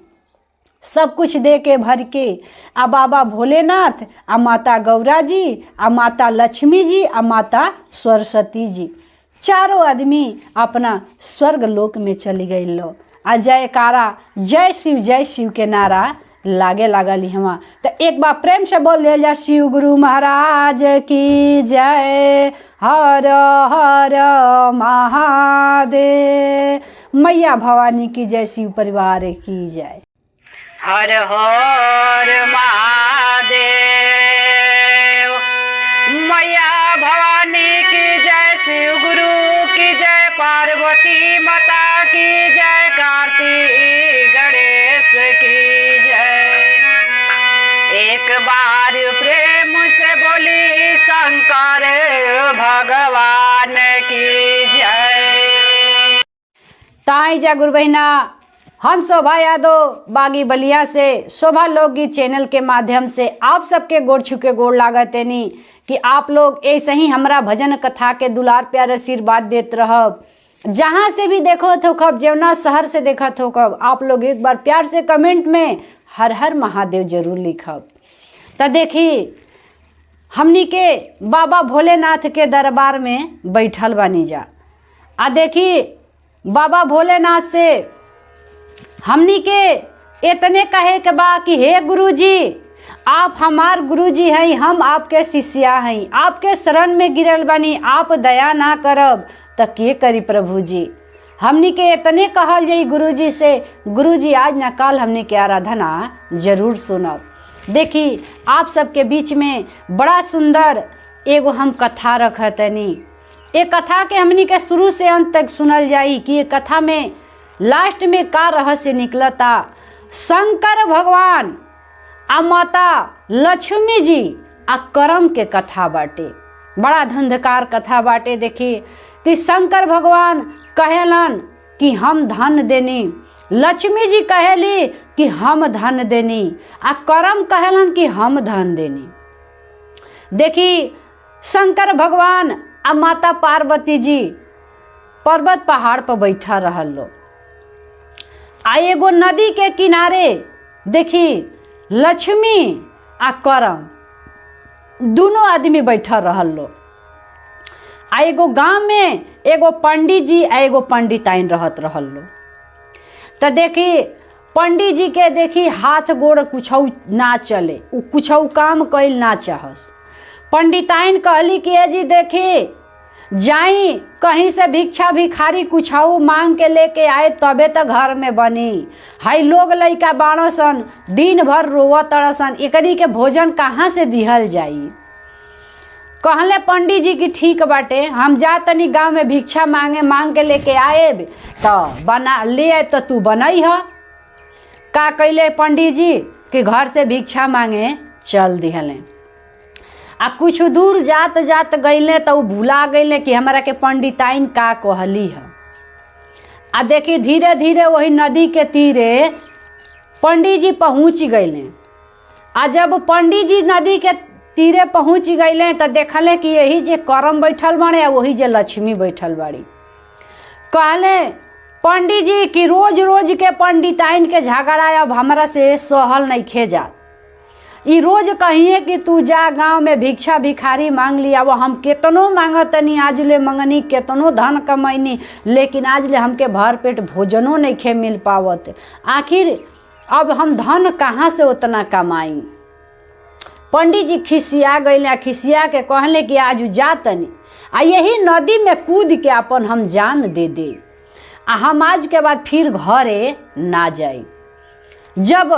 सब कुछ दे के भर के आ बाबा भोलेनाथ आ माता गौरा जी आ माता लक्ष्मी जी आ माता सरस्वती जी चारों आदमी अपना स्वर्ग लोक में चली गई लो। आ जयकारा जय शिव के नारा लागे लागली हवा। तो एक बार प्रेम से बोल दिया जा शिव गुरु महाराज की जय। हर हर महादेव। मैया भवानी की जय, शिव परिवार की जय। हर हर महादेव। मैया भवानी की जय, शिव गुरु की जय, पार्वती माता की जय, कार्तिक गणेश की जय। एक बार प्रेम से बोली शंकर भगवान की जय। ताई जा गुरु बहिना, हम शोभा यादव बागी बलिया से शोभा लोकगीत चैनल के माध्यम से आप सबके गोड़ छुके गोड़ लागत नहीं कि आप लोग ऐसे ही हमारा भजन कथा के दुलार प्यार आशीर्वाद देते रहब। जहाँ से भी देखो तो कब जेवना शहर से देखा तो कब आप लोग एक बार प्यार से कमेंट में हर हर महादेव जरूर लिखब। तो देखी हमनी के बाबा भोलेनाथ के दरबार में बैठल बनी जा। आ देखी बाबा भोलेनाथ से हमनी के इतने कहे के बा कि हे गुरुजी, आप हमार गुरुजी हैं, हम आपके शिष्या हैं, आपके शरण में गिरल बनी, आप दया ना करब तो के करी प्रभु जी। हमनी के इतने कहल जाई गुरुजी से, गुरुजी आज ना कल हमनी के आराधना जरूर सुनब। देखी आप सबके बीच में बड़ा सुंदर एगो हम कथा रखतनी। एक कथा के हमनी के शुरू से अंत तक सुनल जाई कि ये कथा में लास्ट में का रहस्य निकलता। शंकर भगवान आ माता लक्ष्मी जी आ कर्म के कथा बाटे। बड़ा धंधकार कथा बाटे। देखी कि शंकर भगवान कहेलन कि हम धन देनी, लक्ष्मी जी कहेली कि हम धन देनी, आ करम कहलन कि हम धन देनी। देखी शंकर भगवान आ माता पार्वती जी पर्वत पहाड़ पर बैठा रहल लो। आ एगो नदी के किनारे देखी लक्ष्मी आ करम दोनों आदमी बैठा रहल लो। आ एगो गांव में एगो पंडित जी आ एगो पंडिताइन रहत रहल लो। तो देखी पंडित जी के देखी हाथ गोड़ कुछ ना चले, उ कुछ काम कैल ना चाहस। पंडिताइन कहली कि ए जी देखी जाई कहीं से भिक्षा भिखारी कुछ मांग के लेके आए तबे तो घर में बनी। हाई लोग लइका बाड़ो सन दिन भर रोवत सन, एकरी के भोजन कहाँ से दिहल जाई। कहले पंडित जी की ठीक बाटे, हम जा तनी गांव में भिक्षा मांग के लेके आए तो बना ले आए तो तू बनई ह। का कैले पंडित जी कि घर से भिक्षा मांगे चल दिहले। आ कुछ दूर जात जात गईले तो भुला गईले कि हमारा के पंडिताइन का कहली है। आ देखी धीरे धीरे वही नदी के तीरे पंडित जी पहुँच गईले। आ जब पंडित जी नदी के तीरे पहुँच गईले तो देखले कि यही जे करम बैठल बाड़े आ वही जे लक्ष्मी बैठल बाड़ी। कहले पंडित जी कि रोज रोज के पंडिताइन के झगड़ा अब हमरा से सहल नहीं खे जा। ई रोज कहिए कि तू जा गांव में भिक्षा भिखारी मांग लिया, वो हम केतनो मांगतनी, आज ले मंगनी केतनो धन कमैनी, लेकिन आज ले हमके भर पेट भोजनो नहीं खे मिल पावत। आखिर अब हम धन कहाँ से उतना कमाई। पंडित जी खिसिया गईले, खिसिया के कहले कि आज जातनी आ यही नदी में कूद के अपन हम जान दे आ हम आज के बाद फिर घरे ना जाई। जब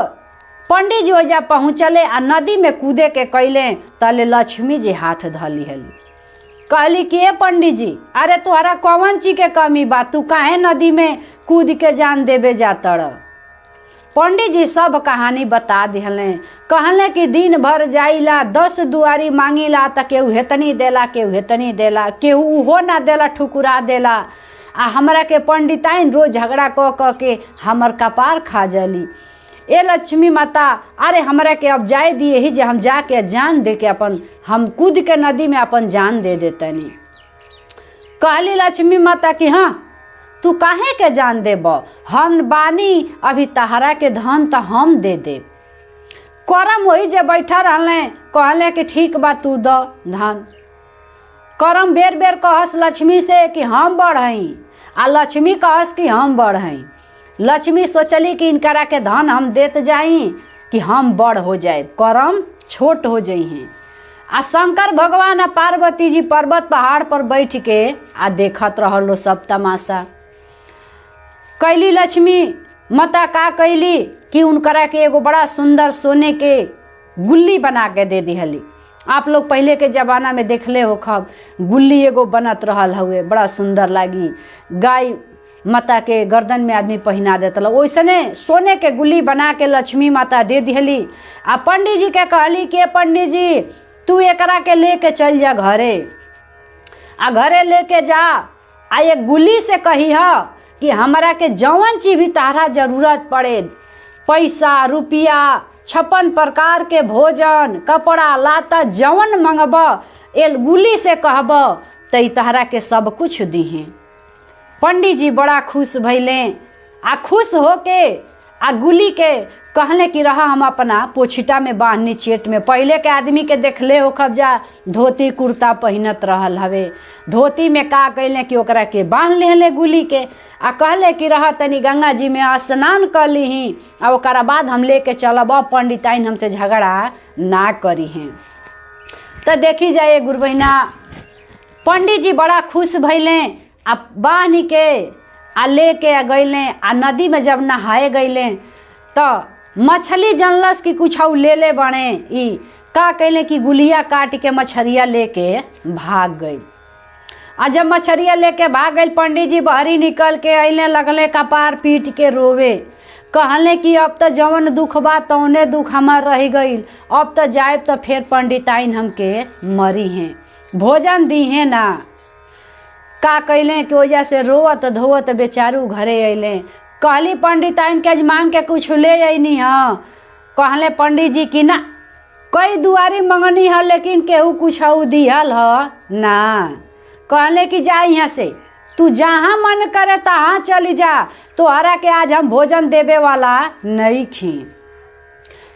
पंडित जी ओजा पहुँचले आ नदी में कूदे के कैले तले लक्ष्मी जी हाथ धली हली। कहली कि ए पंडित जी, अरे तुहरा कौन चीज के कमी बा, तू काहे नदी में कूद के जान देवे जातड़। पंडित जी सब कहानी बता दिहले। कहले कि दिन भर जाइला 10 दुआरी मांगिला त केहू हेतनी देला, केहू हेतनी देला, केहू उहो ना देला, ठुकुरा देला। आ हमरा के पंडिताइन रोज झगड़ा क के हमर कपार खा जली। ए लक्ष्मी माता, अरे हमरा के अब जाए दिए ही जे हम जाके जान दे के अपन हम कूद के नदी में अपन जान दे देतनी। कहली लक्ष्मी माता कि हाँ तू काहे के जान देब, हम बानी अभी तहरा के धन तो हम दे दे। करम वही जे बैठा रहले कहले कि ठीक बा तू द धन। करम बेर बेर कहस लक्ष्मी से कि हम बढ़ई, आ लक्ष्मी कहस कि हम बढ़ई। लक्ष्मी सोचली कि इनकरा के धन हम देत जाई कि हम बड़ हो जाए, करम छोट हो जाई हैं। आ शंकर भगवान आ पार्वती जी पर्वत पहाड़ पर बैठ के आ देखत रहलो सब तमाशा। कैली लक्ष्मी माता का कैली कि उनकरा के एगो बड़ा सुंदर सोने के गुल्ली बना के दे दिहली। आप लोग पहले के जमाना में देखले हो खब गुल्ली एगो बनत रहल हुए, बड़ा सुंदर लागी, गाय माता के गर्दन में आदमी पहना देता। वैसने सोने के गुल्ली बना के लक्ष्मी माता दे दिहली। आ पंडित जी के कहली कि पंडित जी तू एकरा के लेके चल जा घरे, आ घरे लेके जा आ ये गुल्ली से कही है कि हमरा के जौन चीज भी तारा जरूरत पड़े, पैसा रुपया 56 प्रकार के भोजन कपड़ा लाता जौन मंगब ए गुल्ली से कहब त तारा के सब कुछ दीहे। पंडित जी बड़ा खुश भैले। आ खुश होके आ गुल्ली के कहले कि रहा हम अपना पोछिटा में बांधनी चेट में। पहले के आदमी के देखले हो खबजा धोती कुर्ता पहनत रहल हवे, धोती में का कैले कि ओकरा के बांध लेले गुल्ली के। आ कहले कि रह तनी गंगा जी में स्नान कर लीही, आ ओकरा बाद हम लेके चलब, पंडिताइन हमसे झगड़ा ना करी हैं। तो देखी जाए गुरु बहिना, पंडित जी बड़ा खुश भैले। आ बांध के आ लेके आ गईले। आ नदी में जब नहाए गईले तो मछली जनलस कि कुछ ले ले बने। ई का कैले कि गुलिया काट के मछरिया लेके भाग गई। आ जब मछरिया लेके भाग गई पंडित जी बहरी निकल के अइले, लगले कपार पीट के रोवे। कहले कि अब तो जवन दुख बा तौने दुख हमार रह गई, अब तो जाए तो फिर पंडिताइन हमके मरी हैं, भोजन दी है ना। का कैले कि वजह से रोवत धोवत बेचारू घरे अइले। कहली पंडिताइन के मांग के कुछ ले अनी हाँ। कहले पंडित जी की ना कई दुआरी मंगनी है लेकिन केहू कुछ दिहल ह ना। कहले कि जा यहाँ से तू जहाँ मन करे तहाँ चली जा, तोहरा के आज हम भोजन देवे वाला नहीं खी।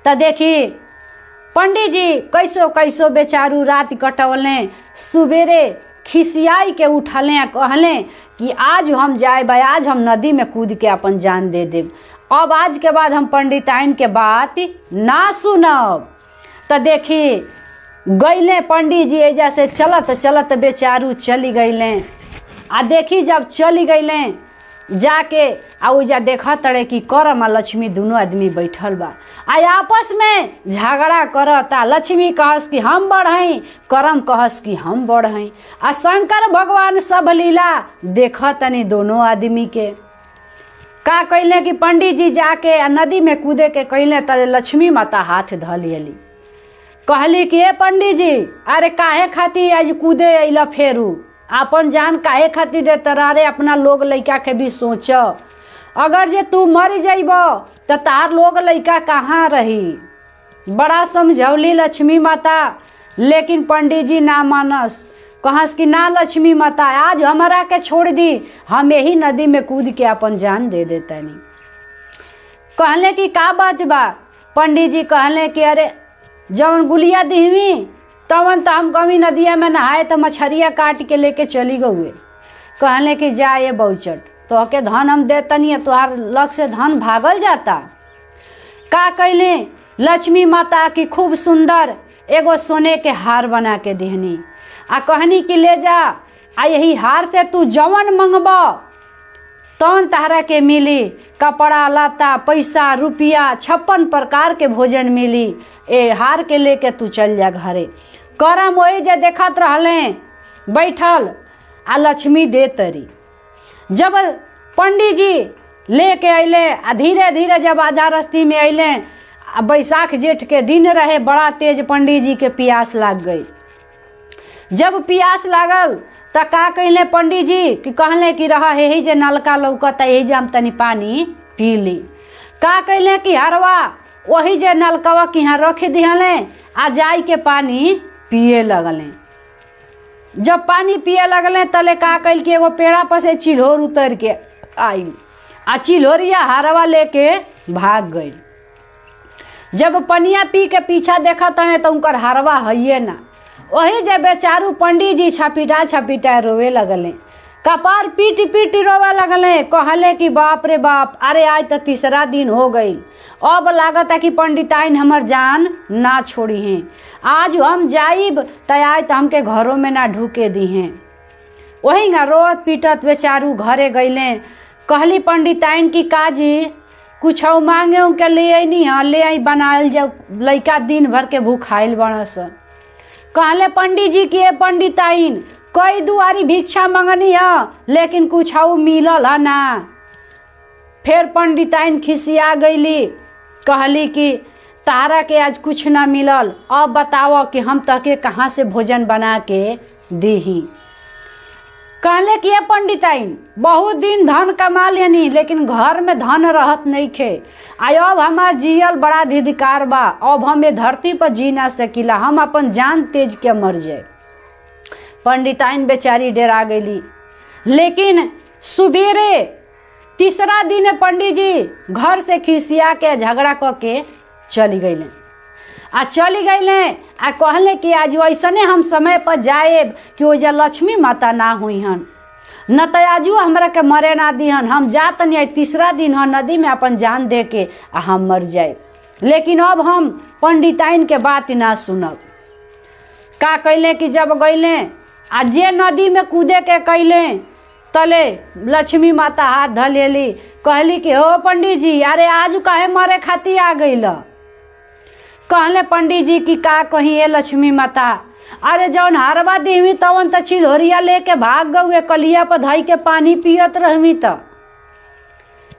तो देखी पंडित जी कैसो कैसो बेचारू रात कटवले, सुबेरे खिसियाई के उठले, कहले कि आज हम जाए भाई, आज हम नदी में कूद के अपन जान दे देव। अब आज के बाद हम पंडिताइन के बात ना सुनब। तो देखी गईले पंडित जी एजा से चलत चलत बेचारू चली गईले। आ देखी जब चली गईले जाके आ ओजा देखा तड़े कि करम आ लक्ष्मी दोनों आदमी बैठल बा, आ आपस में झगड़ा करता। लक्ष्मी कहस कि हम बड़ हई, करम कहस कि हम बड़ हई। आ शंकर भगवान सब लीला देखा तनी दोनों आदमी के। का कैले कि पंडित जी जाके आ नदी में कूदे के कैले, तले लक्ष्मी माता हाथ ध लियली। कहली कि ए पंडित जी, अरे काहे खातिर आज कूदे अइला, फेरू आपन जान काहे खातिर दे तरारे, अपना लोग लइका के भी सोच। अगर जे तू मर जाइब तो तार लोग लइका कहाँ रही। बड़ा समझौली लक्ष्मी माता, लेकिन पंडित जी ना मानस। कहस कि ना लक्ष्मी माता, आज हमारा के छोड़ दी, हम यही नदी में कूद के अपन जान दे देतानी। कहले कि का बात बा। पंडित जी कहले कि अरे जवन गुलिया दिहवी तवन तो हम कभी नदिया में नहाए तो मछरिया काट के लेके चली गए। कहले कि जा ये बहुचट, तो के धन हम दे तनी, तुहार लग से धन भागल जाता। का कैले लक्ष्मी माता की खूब सुंदर एगो सोने के हार बना के देहनी। आ कहनी कि ले जा, आ यही हार से तू जवन मंगब तवन तहरा के मिली। कपड़ा लता पैसा रुपया 56 प्रकार के भोजन मिली। ए हार के लेके तू चल जा घरे। करम वही जे देखत रहले बैठल, आ लक्ष्मी दे तरी। जब पंडित जी लेके अइले, आ धीरे धीरे जब आधा रस्ती में अइले, आ बैसाख जेठ के दिन रहे, बड़ा तेज पंडित जी के प्यास लाग गई। जब प्यास लागल त का कैले पंडित जी कि कहले कि रह यही जे नलका लौकता, यही जे हम तनी पानी पी ली। का कैले कि हरवा वही जे नलकवा कि यहाँ रख दिहले, आ जाई के पानी पिए लगले। जब पानी पिए लगले तले का कैल कि एगो पेड़ा पर से चिल्होर उतर के आई, आ चिल्होरिया हरवा लेके भाग गई। जब पनिया पी के पीछा देखा तने तो उनकर हरवा हइये ना। वही जब बेचारू पंडित जी छपिटा छपिटा रोवे लगले, कपार पीट पीट रोवे लगले। कहले कि बाप रे बाप, अरे आज तो तीसरा दिन हो गई, अब लागत है कि पंडिताइन हमर जान ना छोड़ी हैं। आज हम जाइब तो आज तो हमके घरों में ना ढूके दी हैं। वही ना रोत पीटत बेचारू घरे गईले। कहली पंडिताइन की काजी कुछ मांगे उनके ले आई नहीं, हाँ ले आई बनायल जाओ, लइका दिन भर के भूखाइल बनस। कहले पंडित जी की पंडिताइन कई दुआरी भिक्षा मंगनी है, लेकिन कुछ मिलल है ना। फिर पंडिताइन खिसिया गईली, कहली कि तारा के आज कुछ ना मिलल, अब बताओ कि हम तके कहाँ से भोजन बना के दीही। कहले कि पंडिताइन बहुत दिन धन कमा लेनी, लेकिन घर में धन रहत नहीं खे। अब हमार जियल बड़ा धिधिकार बा, अब हम ये धरती पर जी ना सकीला, हम अपन जान तेज के मर जाए। पंडिताइन बेचारी डरा गईली। लेकिन सुबेरे तीसरा दिन पंडित जी घर से खिसिया के झगड़ा करके चली गईले। आ चली गईले आ कहले कि आज ऐसने हम समय पर जाए कि ओजा लक्ष्मी माता ना हुई हन, न तो आजू हमरा के मरे ना दिहन। हम जात नहीं, तीसरा दिन हम नदी में अपन जान दे के आ हम मर जाए। लेकिन अब हम पंडिताइन के बात ना सुनब। का कैले कि जब गईले आ जे नदी में कूदे के कैले तले लक्ष्मी माता हाथ ध लेली। कहली कि हो पंडित जी, अरे आज काहे मरे खातिर आ गईल। कहले पंडित जी की का कही है लक्ष्मी माता, अरे जौन हारवा देवी तवन तो चिल्होरिया लेके भाग गए, कलिया पर धई के पानी पियत रहवी। तो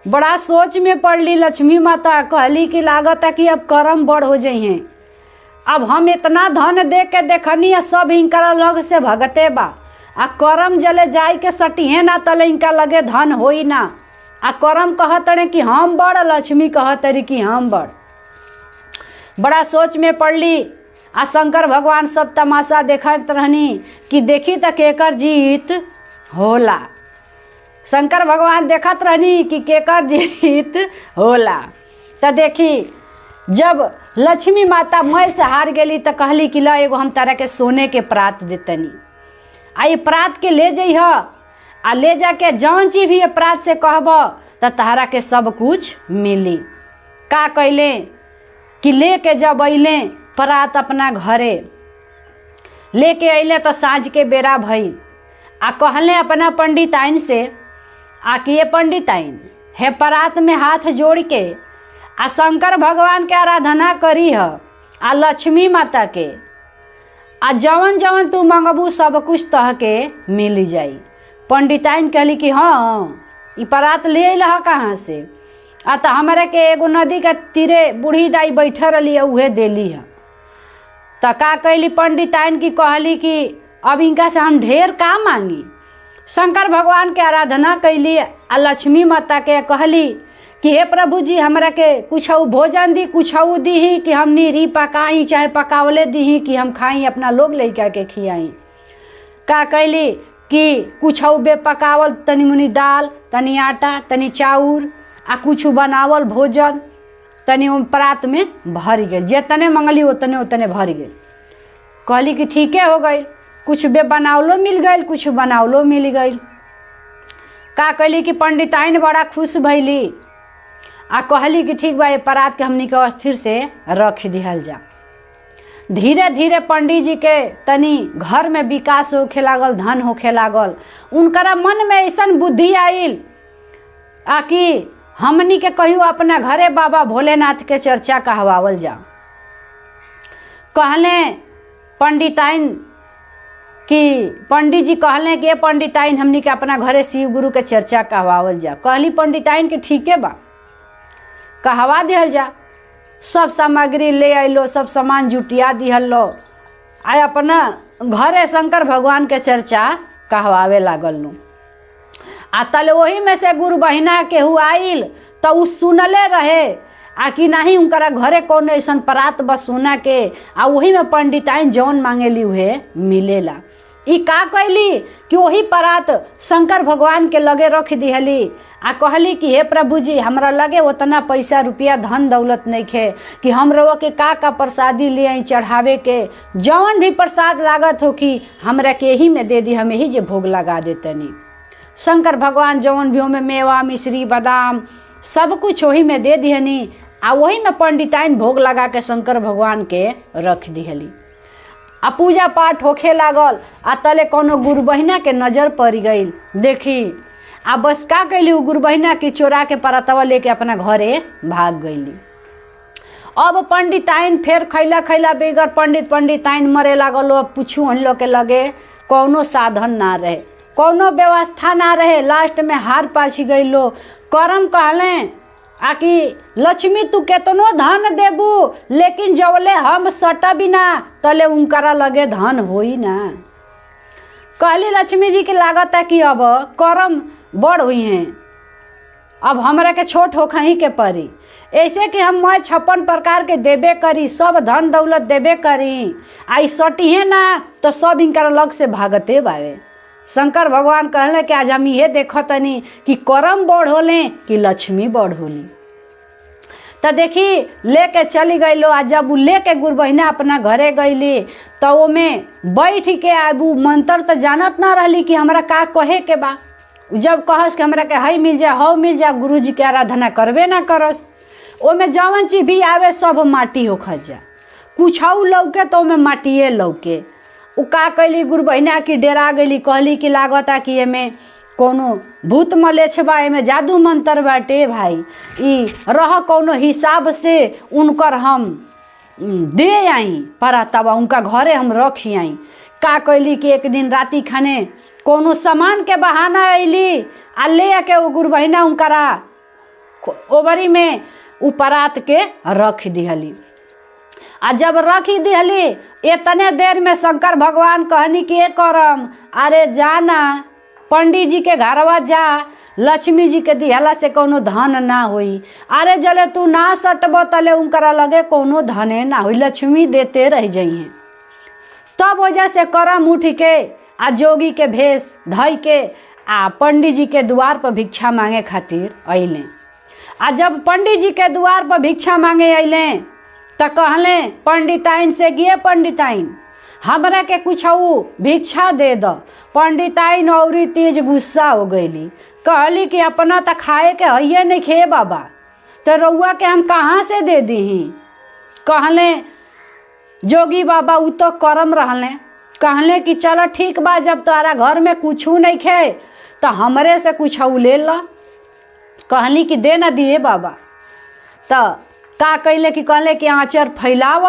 बड़ा सोच में पड़ली लक्ष्मी माता। कहली कि लागत है कि अब कर्म बड़ हो जाइए, अब हम इतना धन दे के देखनी सब इनका लग से भगते बा, आ करम जले जाय के सटिहे ना तले इनका लगे धन होई ना। आ करम कहतड़े कि हम बड़, लक्ष्मी कहतरी कि हम बड़। बड़ा सोच में पड़ली आ शंकर भगवान सब तमाशा देखत रहनी कि देखी त केकर जीत होला। शंकर भगवान देखत रहनी कि केकर जीत होला। त देखी जब लक्ष्मी माता मैं से हार गेली त कहली कि ल एगो हम तारा के सोने के प्रात देतनी, आ ये प्रात के ले जइह, आ ले जाके जौन चीज भी ये प्रात से कहब त तहरा के सब कुछ मिली। का कैले कि लेके जब अइले प्रात अपना घरे, लेके अइले तो साँझ के बेरा भइल आ कहले अपना पंडिताइन से आ कि ये पंडिताइन हे प्रात में हाथ जोड़ के आ शंकर भगवान के आराधना करी ह आ लक्ष्मी माता के, आ जवन जवन तू मंगबू सब कुछ तह के मिल जाई। पंडिताइन कहली कि हाँ ई प्रात ले अइल कहाँ से? आ तो हमारे के एगो नदी के तीरे बूढ़ी दाई बैठे रही उहे देली है। तो का कैली पंडिताइन की कहली कि अब इनका से हम ढेर का मांगी। शंकर भगवान के आराधना कैली आ लक्ष्मी माता के कहली कि हे प्रभु जी हमरा के कुछ भोजन दी, कुछ दीही कि हम नीरी पकाई चाहे पकावले दीही कि हम खाई अपना लोग लइका के खियाई। का कैली कि कुछ बे पकावल तनी मुनी दाल, तनी आटा, तनी चाउर आ कुछ बनावल भोजन तनी प्रात में भर गए। जितने मंगली उतने उतने भर गए। कहली कि ठीके हो गई, कुछ बे बनावलो मिल गई, कुछ बनावलो मिल गई। का कहली कि पंडिताइन बड़ा खुश भैली आ कहली कि ठीक बा ये प्रात के हमनी के अस्थिर से रख दिहल जा। धीरे धीरे पंडित जी के तनी घर में विकास होखे लागल, धन होखे लागल। उनकरा मन में ऐसन बुद्धि आइल आ कि हमनी के कहियो अपना घरे बाबा भोलेनाथ के चर्चा कहवावल जा। कहले पंडिताइन कि पंडित जी कहले कि पंडिताइन हमनी के अपना घरे शिव गुरु के चर्चा कहवावल जा। कहली पंडिताइन के ठीके बा, कहवा दिहल जा। सब सामग्री ले आइलो, सब सामान जुटिया दिहल लो आ अपना घरे शंकर भगवान के चर्चा कहवावे लागल लो। आ तले वही में से गुरु बहिना केहू आइल तो उ सुनले रहे आ कि नहीं उनकरा घरे कौन ऐसा प्रात बस सुना के आ वही में पंडिताइन जौन मांगेली उहे मिलेला। ई का कैली कि वही प्रात शंकर भगवान के लगे रख दिहली आ कहली कि हे प्रभु जी हमरा लगे उतना पैसा रुपया धन दौलत नहीं खे कि हम रवा के का प्रसादी ले आई चढ़ावे के। जौन भी प्रसाद लागत हो कि हमरा के यही में दे दी, हम यही जे भोग लगा देतनी। शंकर भगवान जौन भी में मेवा मिश्री बादाम सब कुछ वही में दे दिहनी आ वही में पंडिताइन भोग लगा के शंकर भगवान के रख दिहली। आ पूजा पाठ होखे लागल आ तले कोनो गुरु बहिना के नजर पड़ गई। देखी आ बस का कैली गुरु बहिना के चोरा के परतवा लेके अपना घरे भाग गईली। अब पंडिताइन फिर खैला खैला बेगर पंडिताइन मरे लागल। अब पूछू हम लोग के लगे कौनो साधन ना रहे, कौनो व्यवस्था ना रहे। लास्ट में हार पाछी गई लो। करम कहले आकि लक्ष्मी तू केतनो धन देबू लेकिन जवले हम सटबी ना तले उनकरा लगे धन होई ना। कहली लक्ष्मी जी की लागत है कि अब करम बड़ हुई हैं, अब हमरा के छोट हो खही के परी। ऐसे कि हम 56 प्रकार के देबे करी, सब धन दौलत देबे करी, आई सटिहे ना तो सब इनकरा लग से भागते बावे। शंकर भगवान कहले कि आज हम ये देखतनी कि करम बड़ होले कि लक्ष्मी बड़ होली। तो देखी लेके चली गई लो। आज जब लेके गुरु बहिना अपना घरे गईली तो वो में बैठ के आबू मंत्र तो जानत ना रहली कि हमरा का कहे के बा। जब कहस कि हमरा के हई मिल जा हौ मिल जा, गुरु जी के आराधना करबे ना करस। ओ में जवन चीज भी आवे सब माटी हो खजा, कुछ लौके तो में माटिए लौके। उ का कैली गुरु बहिना की डेरा गईली। कहली कि लागता कि एमे कोनो भूत मलेच्छ बा, एमे जादू मंत्र बाटे भाई, ई रह कोनो हिसाब से उनकर हम दे आई परतवा, उनका घरे हम रखी आई। का कैली कि एक दिन राती खाने कोनो सामान के बहाना अइली आ ले के वो गुरु बहिना उनकरा ओबरी में उपरात के रख दिहली। आ जब रखी दिहली इतने देर में शंकर भगवान कहनी कि ए करम अरे जाना पंडित जी के घरवा जा लक्ष्मी जी के दिहला से कोनो धन ना होई। अरे जले तू ना सटब तले उनकरा लगे कोनो धने ना होई, लक्ष्मी देते रह जइहे। तब वजह से करम उठ के आ जोगी के भेष धई के आ पंडित जी के द्वार पर भिक्षा मांगे खातिर अइले। आ जब पंडित जी के द्वार पर भिक्षा मांगे अइले तो कहले पंडिताइन से, गे पंडिताइन हमरा के कुछ भिक्षा दे द। पंडिताइन औरी तेज गुस्सा हो गईली, कहली कि अपना तो खाए के हइये नहीं खे बाबा, तो रउआ के हम कहाँ से दे दीही। कहले जोगी बाबा उ तो करम रहले, कहले कि चलो ठीक बा, जब तोरा घर में कुछ नहीं खे तो हमरे से कुछ ले ला। कहली कि दे ना दिए बाबा। तो का कैले कि कहले कि आँचर फैलाव।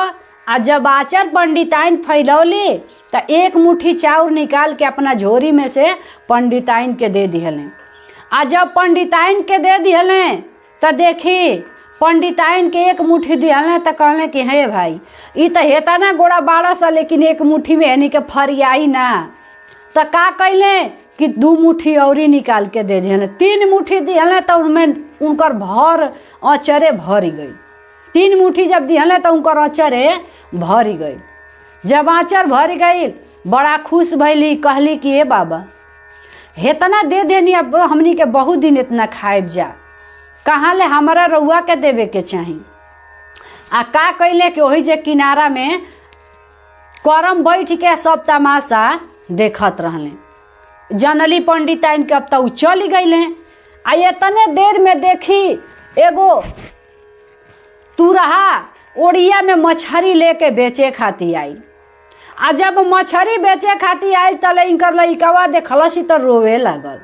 आ जब आँचर पंडिताइन फैलौली तो एक मुट्ठी चाउर निकाल के अपना झोरी में से पंडिताइन के दे दिहले। आ जब पंडिताइन के दे दिहले तो देखी पंडिताइन के एक मुट्ठी दिहले तो कहले कि हे भाई ई तो हेता ना गोड़ा बाड़ा सा, लेकिन एक मुट्ठी में यानी के फरियाई ना। तो का कैले कि 2 मुट्ठी औरी निकाल के दे दिहले। 3 मुट्ठी दिहले तो उनमें उनकर भर आँचरे भरी गई। 3 मुट्ठी जब दिहले तो उनकर आँचरे भरी गई। जब आँचर भरी गई बड़ा खुश भैली, कहली कि ए बाबा हेतना दे देनी, अब हमनी के बहुत दिन इतना खाएब जा, कहाँ ले हमारा रउआ के देवे के चाही। आ का कैले कि वही जे किनारा में करम बैठ के सब तमाशा देखत रहले। जनली पंडिताइन के अब तो चली गईले। आ इतने देर में देखी एगो तुरहा ओड़िया में मछली लेके बेचे खाती आई। आ जब मछली बेचे खाती आई तले इनकर लइकवा देखलस तो रोवे लागल।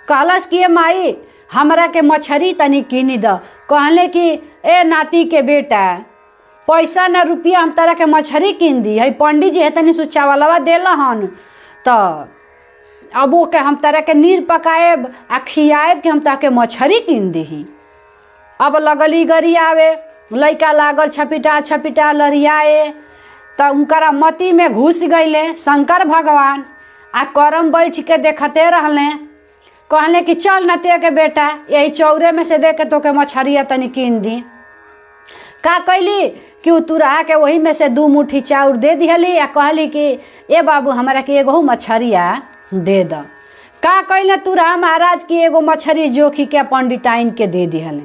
कहलस कि माई हमरा के मछली तनी किनी द। कहले कि ए नाती के बेटा पैसा न रुपया हम तरह के मछली किन दी है, पंडित जी है तनी सुचावलवा देला हन, तो अब वो के हम तरह के नीर पकाएब आ खियाएब कि हम तरह के मछली किन दी। अब लगली गरियावे, लइका लागल छपिटा छपिटा लरियाए। तो उनकरा मती में घुस गईले शंकर भगवान। आ करम बैठ के देखते रहले। कहले कि चल नतिया के बेटा यही चौरे में से दे के तो के मछरिया तनी किन दी। का कैली कि उ तुरहा के वही में से 2 मुट्ठी चाउर दे दिहली। आ कहली कि ए बाबू हमरा के एगो मछरिया दे द। का कैले तुरहा महाराज की एगो मछरी जोखी के पंडिताइन के दे दिहले।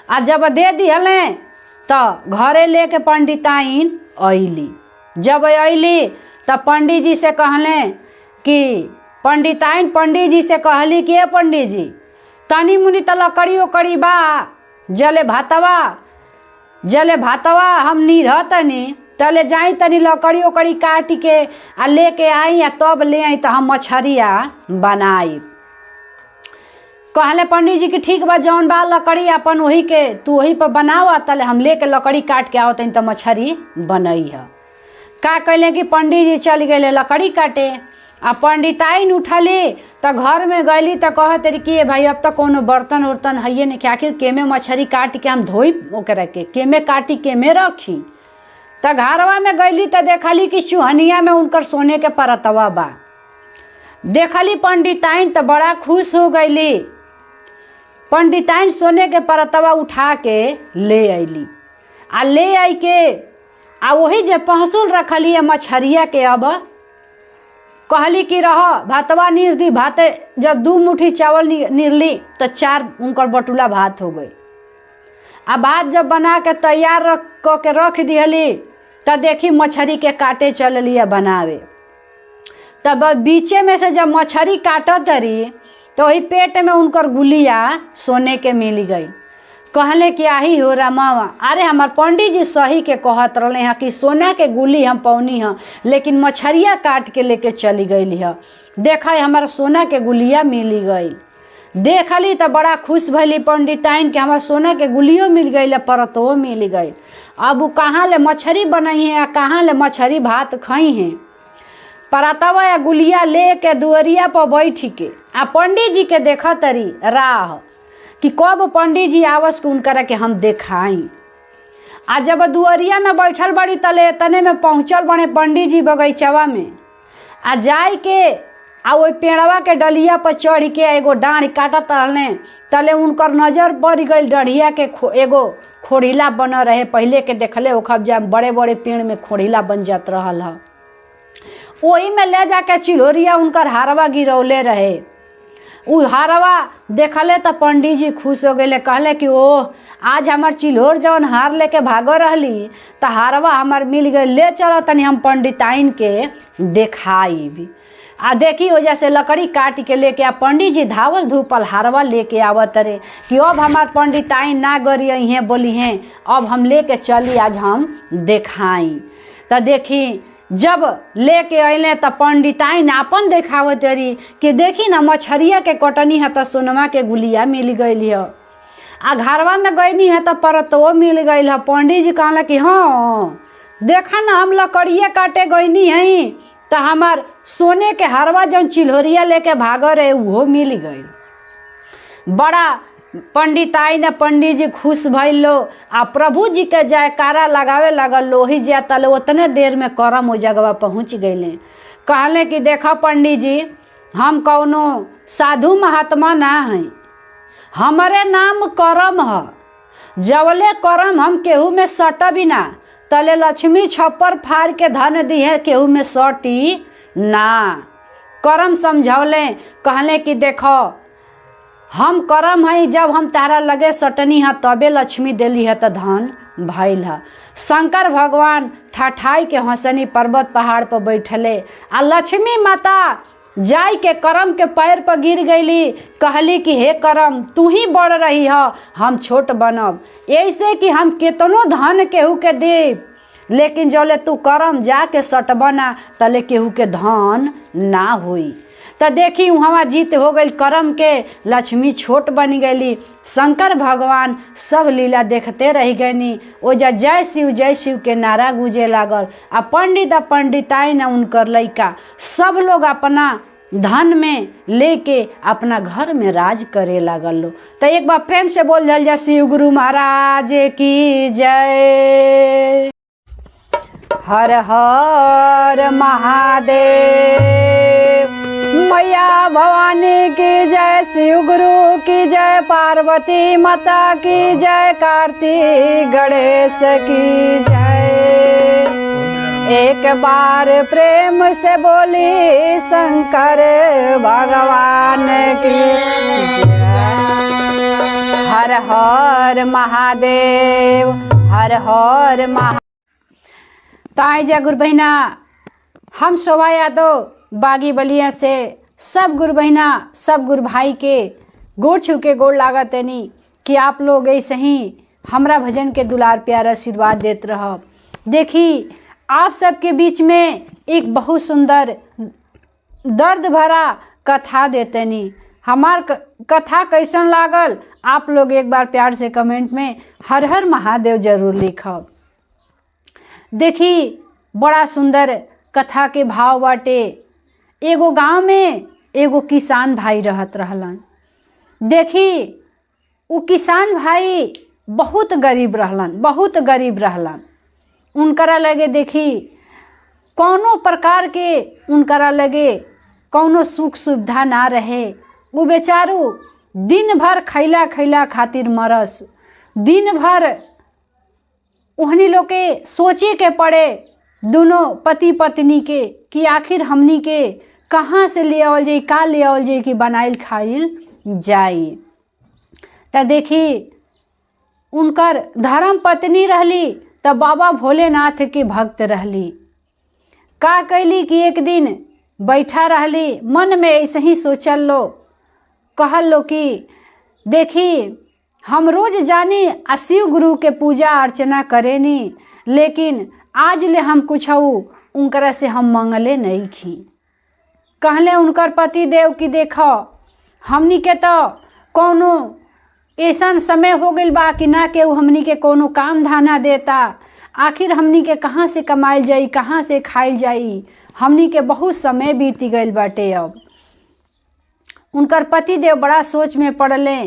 आ जब दे दिहले तो घरे लेके पंडिताइन अइली। जब अइली तो पंडित जी से कहले कि पंडिताइन पंडित जी से कहली कि ए पंडित जी तनी मुनी तो लकड़ी ओकड़ी बा, जले भातवा हम नीरह तनी तले जाई तनी लकड़ी ओकड़ी काट के आ लेके आई आ तब ले आई तो हम मछरिया बनाई। कहले पंडित जी कि ठीक बा, जौन बा लकड़ी अपन वही के तू वही पर बनावा, तले हम लेके लकड़ी काट के आओ तनी तो मछरी बनई है। का कैले कि पंडित जी चल गए लकड़ी काटे। आ पंडिताइन उठली तो घर में गईली तो कह तेरी कि भाई अब तो कोनो बर्तन उर्तन है नहीं, आखिर केमे मछली काट के हम धोई ओकरा के केमे काटी केमे रखी। तो घरवा में गईली तो देखली कि चूहनिया में उनकर सोने के परतवा बा। देखली पंडिताइन तो बड़ा खुश हो गईली। पंडिताइन सोने के परतवा उठा के ले अइली। आ ले आई के आ वही जे पहसुल रखली है मछरिया के, अब कहली कि रह भातवा नीर दी। भात जब 2 मुट्ठी चावल नीरली तो 4 उनकर बटुला भात हो गई। आ भात जब बना के तैयार के रख दिहली तो देखी मछली के काटे चल लिया बनावे। तब बीचे में से जब मछली काटत रही तो वही पेट में उनकर गुलिया सोने के मिल गई। कहले कि आही हो रामावा, अरे हमार पंडित जी सही के कहत रहे हैं कि सोना के गुली हम पौनी है, लेकिन मछरिया काट के लेके चली गई है। देखा हमारा सोना के गुलिया मिली गई। देखली तो बड़ा खुश भैली पंडिताइन के हमारा सोना के गुलियो मिल गई, परतो मिल गई। अब वो कहाँ ले मछली बनाई है, कहाँ ले मछली भात खाई हैं। परतवा या गुलिया ले के दुअरिया पर बैठ के आ पंडित जी के देखा तरी राह कि कब पंडित जी आवस के उनकरा के हम देखाई। आ जब दुअरिया में बैठल बड़ी तले तने में पहुँचल बने पंडित जी बगीचवा में। आ जाय के आ वही पेड़वा के डलिया पर चढ़ के एगो डाँढ़ काटत रहले। तले उनकर नजर पड़ गई डढ़िया के एगो खोड़िला बन रहे। पहले के देखले ओखब जा बड़े बड़े पेड़ में खोड़िला बन जात रहल ह। वही में ले जाके चिल्होरिया उनकर हारवा गिरौले रहे। उ हारवा देखले तो पंडित जी खुश हो गए। कहले कि ओह आज हमार चिल्होर जौन हार लेके भागो रहली तो हारवा हमार मिल गई, ले चलो तनी हम पंडिताइन के देखाई भी। आ देखी वजह से लकड़ी काट के लेके आ पंडित जी धावल धूपल हारवा लेके आवत रे कि अब हमार पंडिताइन ना गरी हैं बोली हैं, अब हम लेके चली आज हम देखाई। तो देखी जब लेके अले तो पंडिताइन आपन देखावत रही कि देखी ना मछरिया के कटनी है तो सोनमा के गुलिया मिल गई है। आ घरवा में गईनी है तो परतवो मिल गई है। पंडित जी कहला कि हाँ देखा ना हम लकड़िया काटे गईनी है तो हमार सोने के हरवा जौन चिल्होरिया लेके भागो रहे वो मिल गई। बड़ा पंडिताइन पंडित जी खुश भइलो आ प्रभु जी के जयकारा लगावे लगल। लोही जा तले उतने देर में करम वो जगह पहुँच गए। कहले कि देखा पंडित जी हम कौनो साधु महात्मा ना है, हमारे नाम करम है। जवले करम हम केहू में सट भी ना तले लक्ष्मी छप्पर फाड़ के धन दी है, केहू में सटी ना। करम समझौले। कहले कि देखो हम करम है, जब हम तारा लगे सटनी है तबे लक्ष्मी देली है तो धन भइल है। शंकर भगवान ठाठाई के हंसनी पर्वत पहाड़ पर बैठले आ लक्ष्मी माता जाई के करम के पैर पर गिर गईली। कहली कि हे करम तू ही बढ़ रही है, हम छोट बनब। ऐसे कि हम केतनो धन केहू के देब, लेकिन जौले तू करम जाके सटबना तले केहू के धन ना होई। तो देखी वहाँ जीत हो गई करम के, लक्ष्मी छोट बन गई। शंकर भगवान सब लीला देखते रह गईनी। ओजा जय शिव के नारा गूंजे लागल। आ पंडिताइन उनकर लइका सब लोग अपना धन में लेके अपना घर में राज करे लागल लो। तो एक बार प्रेम से बोल जल जा शिव गुरु महाराज की जय। हर हर महादेव। मैया भवानी की जय, शिव गुरु की जय, पार्वती माता की जय, कार्तिक गणेश की जय। एक बार प्रेम से बोली शंकर भगवान की जय। हर हर महादेव, हर हर महा। ताई जय गुरु बहिना, हम शोभा यादव बागी बलिया से सब गुरु बहिना सब गुरु भाई के गोड़ छू के गोड़ लागत तनी कि आप लोग ऐसे ही हमरा भजन के दुलार प्यार आशीर्वाद देते रह। देखी आप सबके बीच में एक बहुत सुंदर दर्द भरा कथा देतनी। हमार कथा कैसन लागल आप लोग एक बार प्यार से कमेंट में हर हर महादेव जरूर लिखब। देखी बड़ा सुंदर कथा के भाव बाटे। एगो गांव में एगो किसान भाई रहत रहलन। देखी उ किसान भाई बहुत गरीब रहलन, बहुत गरीब रहलन। उनकरा लगे देखी कौनो प्रकार के उनकरा लगे कौनो सुख सुविधा ना रहे। वो बेचारू दिन भर खैला खैला खातिर मरस। दिन भर उहनी लोग के सोचे के पड़े दोनों पति पत्नी के कि आखिर हमनी के कहाँ से ले आवल जाई, का ले आवल जाई कि बनाइल खाइल जाई। तो देखी उनकर धर्म पत्नी रहली तब बाबा भोलेनाथ के भक्त रहली। का कैली कि एक दिन बैठा रहली, मन में ऐसे ही सोचल लो, कहल लो कि देखी हम रोज जानी आ शिव गुरु के पूजा अर्चना करेनी, लेकिन आज ले हम कुछ उनकरा से हम मंगले नहीं खी। कहले उनकर पति देव कि देखो हमनी के तो कोनो ऐसा समय हो गइल बा कि ना के हमनी के कोनो काम धाना देता। आखिर हमनी के कहाँ से कमाइल जाई, कहाँ से खाइल जाई। हमनी के बहुत समय बीत गइल बाटे। अब उनकर पति देव बड़ा सोच में पड़ले,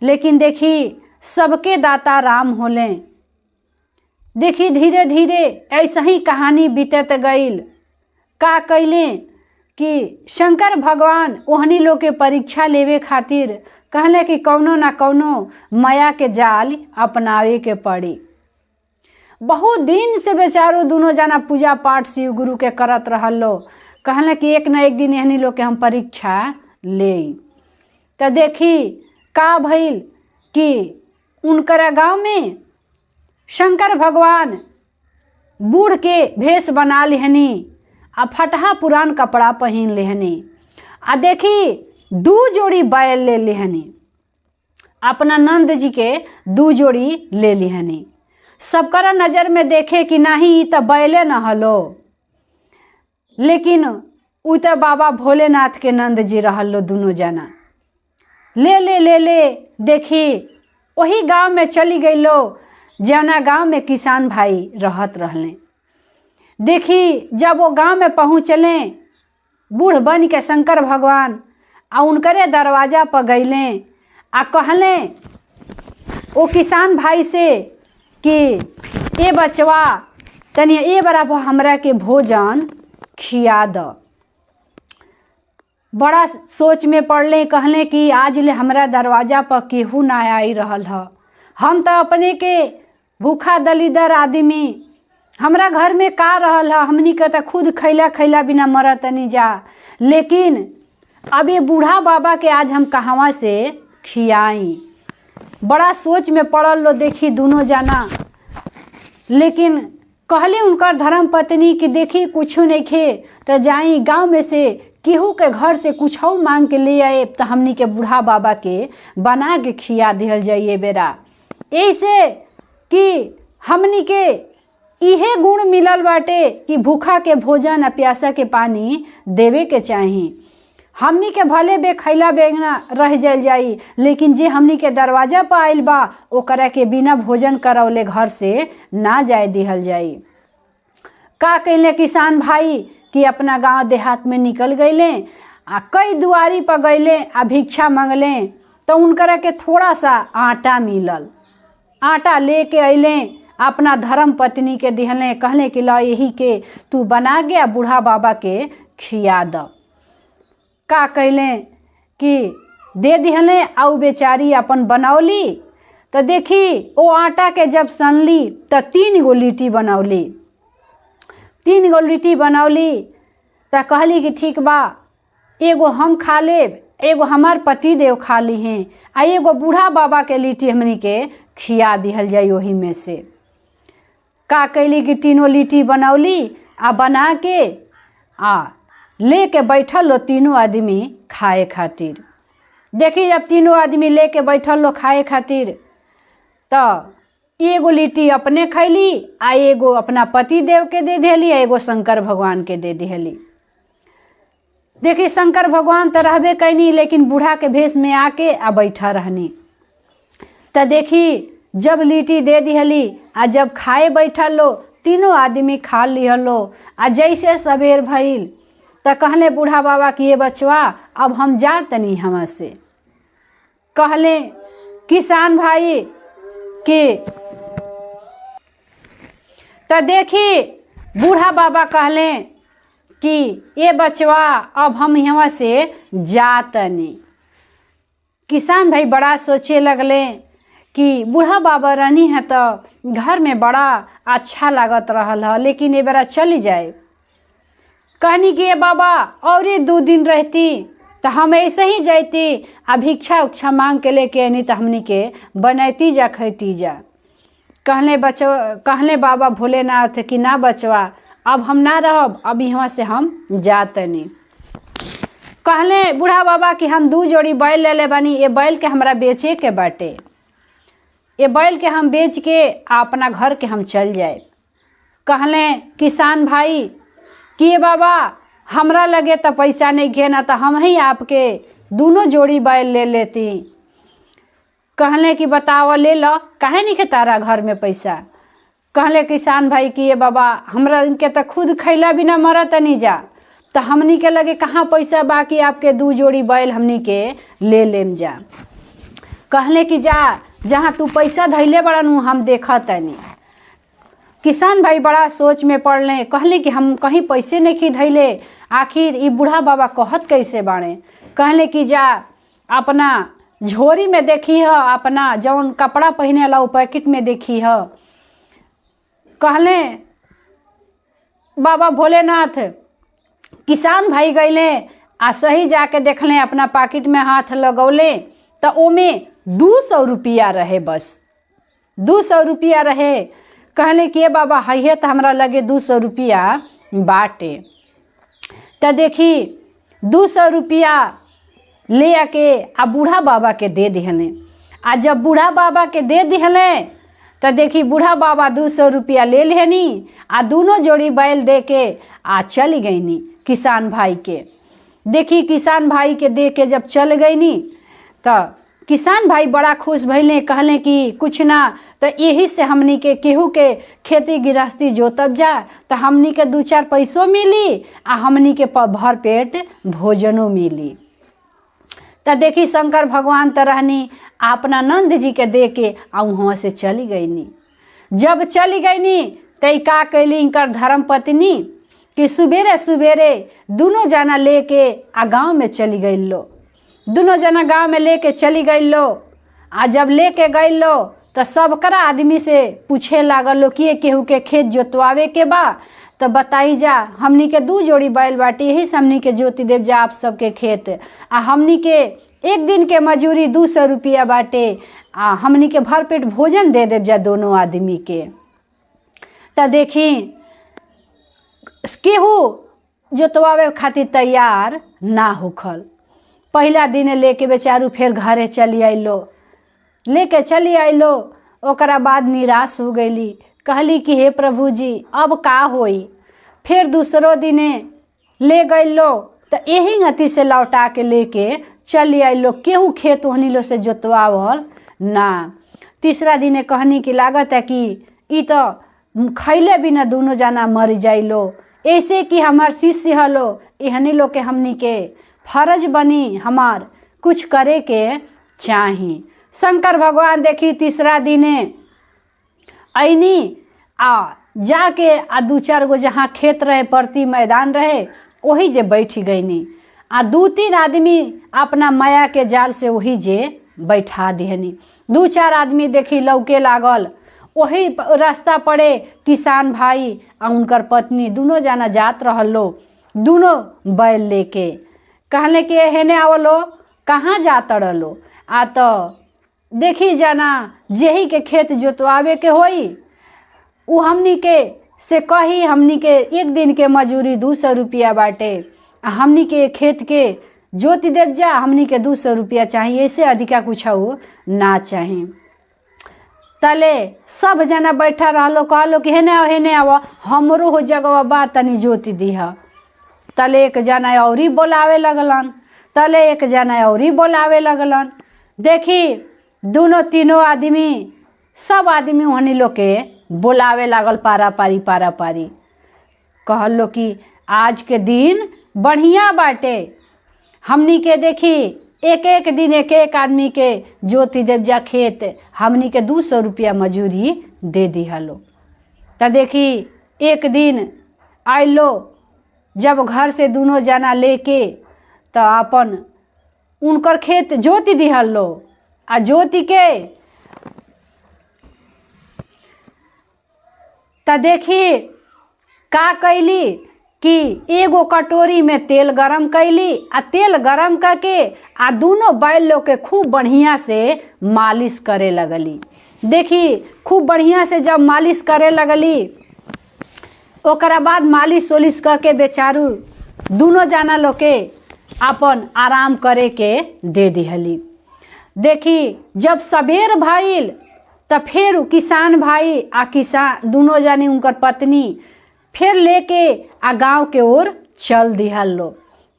लेकिन देखी सबके दाता राम होले। देखी धीरे धीरे ऐसा ही कहानी बीतत गईल। का कैले कि शंकर भगवान ओहनी लोग के परीक्षा लेवे खातिर कहले कि कौनो ना कौनो माया के जाल अपनावे के पड़ी। बहुत दिन से बेचारो दोनों जना पूजा पाठ शिव गुरु के करत रहल लो। कहले कि एक न एक दिन एहनी लोग के हम परीक्षा ले। तो देखी का भइल कि उनकरा गांव में शंकर भगवान बूढ़ के भेष बना लेहनी आ फटहा पुरान कपड़ा पहन लेहनी आ देखी 2 जोड़ी बैल ले लेहनी। अपना नंद जी के 2 जोड़ी ले लेहनी। सबकरा नजर में देखे कि नहीं तो बैले न हलो, लेकिन उ तो बाबा भोलेनाथ के नंद जी रहल लो। दोनों जना ले देखी वही गांव में चली गई लो जना गांव में किसान भाई रहत रहले। देखी जब वो गांव में पहुँचले बूढ़ बन के शंकर भगवान आ उनकरे दरवाजा पर गईले आ कहले वो किसान भाई से कि ए बचवा तनी ए बराबर हमरा के भोजन खिया द। बड़ा सोच में पड़ले, कहले कि आज ले हमरा दरवाजा पर केहू ना आई रहल ह। हम तो अपने के भूखा दलिदर आदमी, हमरा घर में का रहल ह, हमनी के तो खुद खैला बिना मरत नहीं जा। लेकिन अब ये बूढ़ा बाबा के आज हम कहवा से खियाई। बड़ा सोच में पड़ल लो देखी दोनों जना। लेकिन कहली उनकर धर्म पत्नी कि देखी कुछ नहीं खे तो जाई गांव में से केहू के घर से कुछ मांग के ले आए तो हमनी के बूढ़ा बाबा के बना के खिया दिहल जाइए बेरा। ऐसे कि हमनी के इहे गुण मिलल बाटे कि भूखा के भोजन आ प्यासा के पानी देवे के चाही। हमनी के भले बेखैला बेगना रह जाई, लेकिन जे हमनी के दरवाजा पर आइल बा ओकरा के बिना भोजन करौले घर से ना जाए दिहल जाई। का कहले किसान भाई कि अपना गांव देहात में निकल गईले आ कई दुआरी पर गईले आ भिक्षा मांगले तो उनकरा के थोड़ा सा आटा मिलल। आटा लेके अइले अपना धर्म पत्नी के दिहले, कहले कि ला यही के तू बना गया बूढ़ा बाबा के खिया द। का कहले कि दे दिहले आ बेचारी अपन बनौली। तो देखी वो आटा के जब सनली तो 3 गो लिट्टी बनौली। 3 गो लिट्टी बनौली तो कहली कि ठीक बा, एगो हम खा लेब, एगो हमार पति देव खा ली हैं आ एगो बूढ़ा बाबा के लिट्टी हमनी के खिया दिहल जाई वही में से। का कैली कि 3 लिट्टी बनौली आ बना के आ लेके बैठल लो 3 आदमी खाए खातिर। देखी जब 3 आदमी लेके बैठल लो खाए खातिर तो एगो लिट्टी अपने खैली आ एगो अपना पति देव के दे दिहली आ एगो शंकर भगवान के दे दिहली। देखी शंकर भगवान तो रहबे कैनी, लेकिन बूढ़ा के भेष में आके आ बैठा रहनी। तो देखी जब लिट्टी दे दिहली आ जब खाए बैठल लो 3 आदमी खा लिहल लो आ जैसे सवेर भइल तो कहले बूढ़ा बाबा कि ये बचवा अब हम जा तनी हमरा से। कहले किसान भाई कि तो देखी बूढ़ा बाबा कहले कि ये बचवा अब हम यहाँ से जा तनी। किसान भाई बड़ा सोचे लगले कि बूढ़ा बाबा रहनी है तो घर में बड़ा अच्छा लागत रहल है, लेकिन ये बेरा चली जाए। कहनी कि ये बाबा और 2 दिन रहती तो हम ऐसे ही जाती आ भिक्षा उक्षा मांग के लेके आनी तो हमनी के बनैती जा खैती जा। कहले बाबा भोलेनाथ कि ना बचवा अब हम ना रहब, अब यहाँ से हम जातनी। कहले बूढ़ा बाबा कि हम 2 जोड़ी बैल ले ले बानी, ये बैल के हमरा बेचे के बाटे, ये बैल के हम बेच के अपना घर के हम चल जाए। कहले किसान भाई कि ये बाबा हमरा लगे तो पैसा नहीं घेना तो हम ही आपके 2 जोड़ी बैल ले लेती। कहले कि बताओ ले लो, काहे नहीं के तारा घर में पैसा। कहले किसान भाई कि ये बाबा हमरा के तो खुद खैला बिना मरत नहीं जा, तो हमनी के लगे कहाँ पैसा बाकी आपके 2 जोड़ी बैल हमनी के ले लेम जा। कहले कि जा जहाँ तू पैसा धैले बड़ा नु हम देखा तनी। किसान भाई बड़ा सोच में पड़ले, कहले कि हम कहीं पैसे नहीं धैले आखिर ये बूढ़ा बाबा कहत कैसे बाणे। कहले कि जा अपना झोरी में देखी ह, अपना जौन कपड़ा पहने ला पैकेट में देखी ह। कहले बाबा भोलेनाथ किसान भाई गईले आ सही जाके देखले, अपना पैकेट में हाथ लगौले तो ओमे 200 रुपया रहे, बस 200 रुपया रहे। कहले कि बाबा है तो हमरा लगे 200 रुपया बाटे। तो देखी 200 रुपया ले आके आ बूढ़ा बाबा के दे दिहले। आ जब बूढ़ा बाबा के दे दिहले तो देखी बूढ़ा बाबा 200 रुपया ले लेनी आ दोनों जोड़ी बैल दे के आ चली गईनी किसान भाई के। देखी किसान भाई के दे के जब चल गईनी तो किसान भाई बड़ा खुश भइले। कहले कि कुछ ना तो यही से हमनी के केहू के खेती गृहस्थी जोतब जा तो हमनी के 2-4 पैसों मिली आ हमनी के भर पेट भोजनों मिली। तो देखी शंकर भगवान तो रहनी अपना नंद जी के दे के आ वहाँ से चली गईनी। जब चली गईनी तो का कैली इनकर धर्म पत्नी कि सुबेरे सुबेरे दोनों जना लेके आ गाँव में चली गई लो। दोनों जना गांव में लेके चली गई लो। आ जब लेके गई लो तो सबकरा आदमी से पूछे लागल लो कि केहू के खेत जोतवावे के बा तो बताई जा। हमनी के 2 जोड़ी बैल बाटी, यही से हमनी के जोती देव जा आप सबके खेत। आ हमनी के एक दिन के मजूरी 200 रुपया बाटे आ हमनी के भर पेट भोजन दे देव जा दोनों आदमी के। तो देखी केहू जोतवावे खातिर तैयार ना होखल। पहला दिन लेके बेचारू फिर घरे चली आइलो। लेके चली आइलो ओकरा बाद निराश हो गईली। कहली कि हे प्रभु जी अब का होई। फिर दूसरो दिने ले गईलो तो यही गति से लौटा के लेके चली आइलो। केहू खेत ओहनी लो से जोतवावल ना। तीसरा दिने कहनी कि लागत है कि ई तो खैले बिना दोनों जना मर जाइलो। ऐसे कि हमार शिष्य हलो, एहनी लो के हमनी के फर्ज बनी हमार कुछ करे के चाही। शंकर भगवान देखी तीसरा दिने ऐनी आ जाके आ 2-4 गो जहाँ खेत रहे परती मैदान रहे वही जे बैठ गईनी। आ 2-3 आदमी अपना माया के जाल से वही जे बैठा दिहनी। 2-4 आदमी देखी लौके लागल। वही रास्ता पड़े किसान भाई आ उनकर पत्नी दोनों जना जात रहल लो, दोनों बैल लेके। कहले कि हेने आवलो, कहाँ जात रहो। आ तो देखी जाना जेही के खेत जोतवावे के होई उ हमनी के से कही हमनी के एक दिन के मजूरी 200 रुपया बाटे आ हमनी के खेत के जोती देव जा, हमनी के 200 रुपया चाहिए, ऐसे अधिका कुछ ना चाही। तले सब जना बैठा रहलो। कहलो कि हेने आवा हमरो हो जगह बा तनी जोती दीहा। तले एक जना औरी बोलावे लगलन। तले एक जना औरी बोलावे लगलन। देखी दोनों तीनों आदमी सब आदमी वहनी लोग के बोलावे लागल पारा पारी। कहलो कि आज के दिन बढ़िया बाटे। हमनी के देखी एक दिन एक आदमी के जोती देव जा खेत, हमनी के 200 रुपया मजूरी दे दिहलो। तो देखी एक दिन आइलो जब घर से दोनों जना लेके तो अपन उनकर खेत जोती दिहल लो। आ जोती के तो देखी का कैली कि एगो कटोरी में तेल गरम कैली आ तेल गरम करके आ दोनों बैल लोग के खूब बढ़िया से मालिश करे लगली। देखी खूब बढ़िया से जब मालिश करे लगली ओकरा बाद मालिश ओलिश करके बेचारू दोनों जना लोग के अपन आराम करे के दे दिहली। देखी जब सबेर भइल तो फिर किसान भाई आ किसान दोनों जानी उनकर पत्नी फिर लेके आ गांव के ओर चल दिहल लो।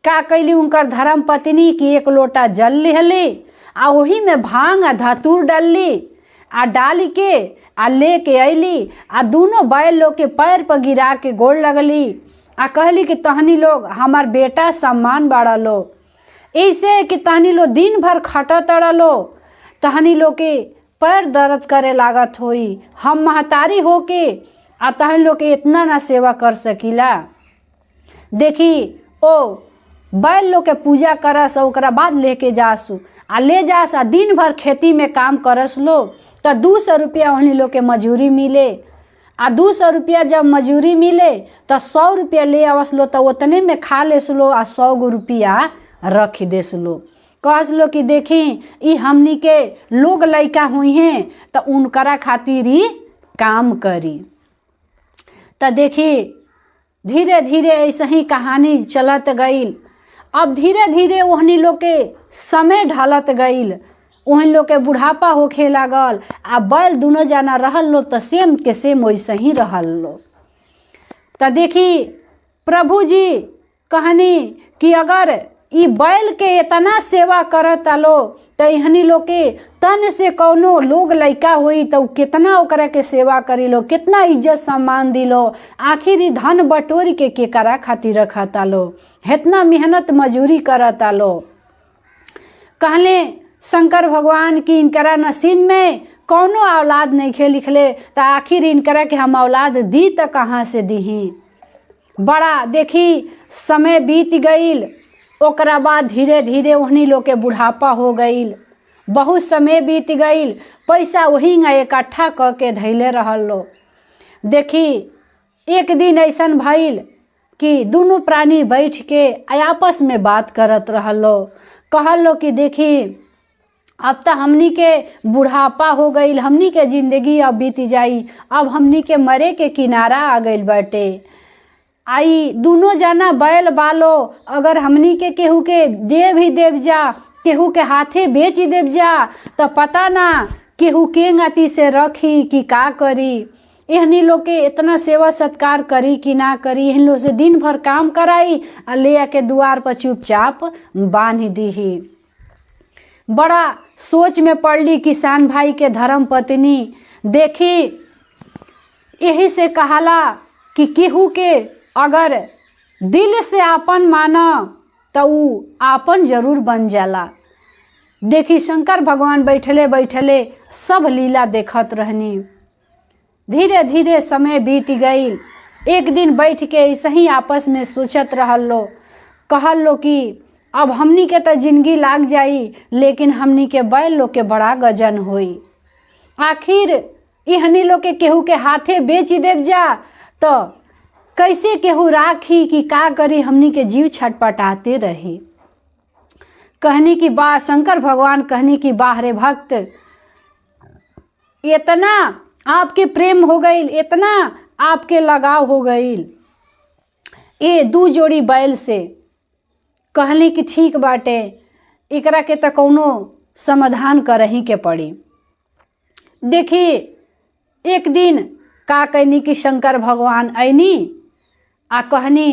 का कैली उनकर धर्म पत्नी की 1 लोटा जल लिहली आ वही में भांग आ धतूर डालली आ डाल के आ लेके अली आ दोनों बैल लोग के पैर पर गिरा के गोड़ लगली आ कहली कि तहनी लोग हमार बेटा सम्मान बाड़ा लो। ऐसे कि तहनी लोग दिन भर खटा तड़ा लो, तहनी लोग के पैर दर्द करे लागत होई। हम महतारी होके आ तहनी लोग के इतना ना सेवा कर सकीला। देखी ओ बैल लोग के पूजा करस, ओकरा बाद लेके जासु आ ले जास आ दिन भर खेती में काम करस लो तो 200 रुपया उन्हीं लोग के मजूरी मिले। आ 200 रुपया जब मजूरी मिले तो 100 रुपया ले आवस लो तो उतने में खा लेस लो आ 100 रुपया रख देस लो। कहस लो कि देखी ई हमनी के लोग लइका हुई हैं तो उनकरा खातिर ही काम करी। तो देखी धीरे धीरे ऐसे ही कहानी चलत गईल। अब धीरे धीरे ओहनी लोग के समय ढलत गईल, ओहन लोग के बुढ़ापा होखे लागल आ बैल दोनों जना रहल लो तो सेम के सेम वैसे ही रहल लो। तो देखी प्रभु जी कहनी कि अगर ई बैल के इतना सेवा करत आलो तो इहनी लोग के तन से कौनो लोग लइका होई तो कितना ओकरा के सेवा करी लो, कितना इज्जत सम्मान दिलो, आखिर ई धन बटोरी के केकरा खातिर रखत आलो, इतना मेहनत मजूरी करत आलो। कहले शंकर भगवान की इनकरा नसीब में कौनो औलाद नहीं खे लिखले तो आखिर इनकरा के हम औलाद दी तो कहाँ से दीही। बड़ा देखी समय बीत गईल, ओकरा बाद धीरे धीरे ओहनी लोग के बुढ़ापा हो गईल, बहुत समय बीत गईल, पैसा वही इकट्ठा क के धैले रहल लो। देखी एक दिन ऐसन भइल कि दोनों प्राणी बैठ के आपस में बात करत रहल लो। कहल लो कि देखी अब तो हमनी के बुढ़ापा हो गईल, हमनी के जिंदगी अब बीत जाई, अब हमनी के मरे के किनारा आ गईल बाटे। आई दोनों जना बैल बालो अगर हमनी के केहू के दे भी देव जा, केहू के हाथे बेच देव जा तो पता ना केहू के गति से रखी कि का करी। एहनी लोग के इतना सेवा सत्कार करी कि ना करी, इन लोग से दिन भर काम कराई आ ले आके द्वार पर चुपचाप बांध दीही। बड़ा सोच में पड़ली किसान भाई के धर्म पत्नी। देखी यही से कहाला कि केहू के अगर दिल से आपन माना तो ऊ आपन जरूर बन जाला। देखी शंकर भगवान बैठले बैठले सब लीला देखत रहनी। धीरे धीरे समय बीत गईल। एक दिन बैठ के ऐसे ही आपस में सोचत रहल लो। कहल लो कि अब हमनी के तो जिंदगी लाग जाई, लेकिन हमनी के बैल लोग के बड़ा गजन होई। आखिर इहनी लोग के केहू के हाथे बेच देव जा तो कैसे केहू राखी कि का करी, हमनी के जीव छटपटाते रही। कहनी की बा शंकर भगवान कहनी की बाहरे भक्त, इतना आपके प्रेम हो गईल, इतना आपके लगाव हो गईल ये 2 जोड़ी बैल से। कहनी कि ठीक बाटे, एकरा के तो कौनो समाधान करही के पड़ी। देखी एक दिन का कहनी कि शंकर भगवान ऐनी आ कहनी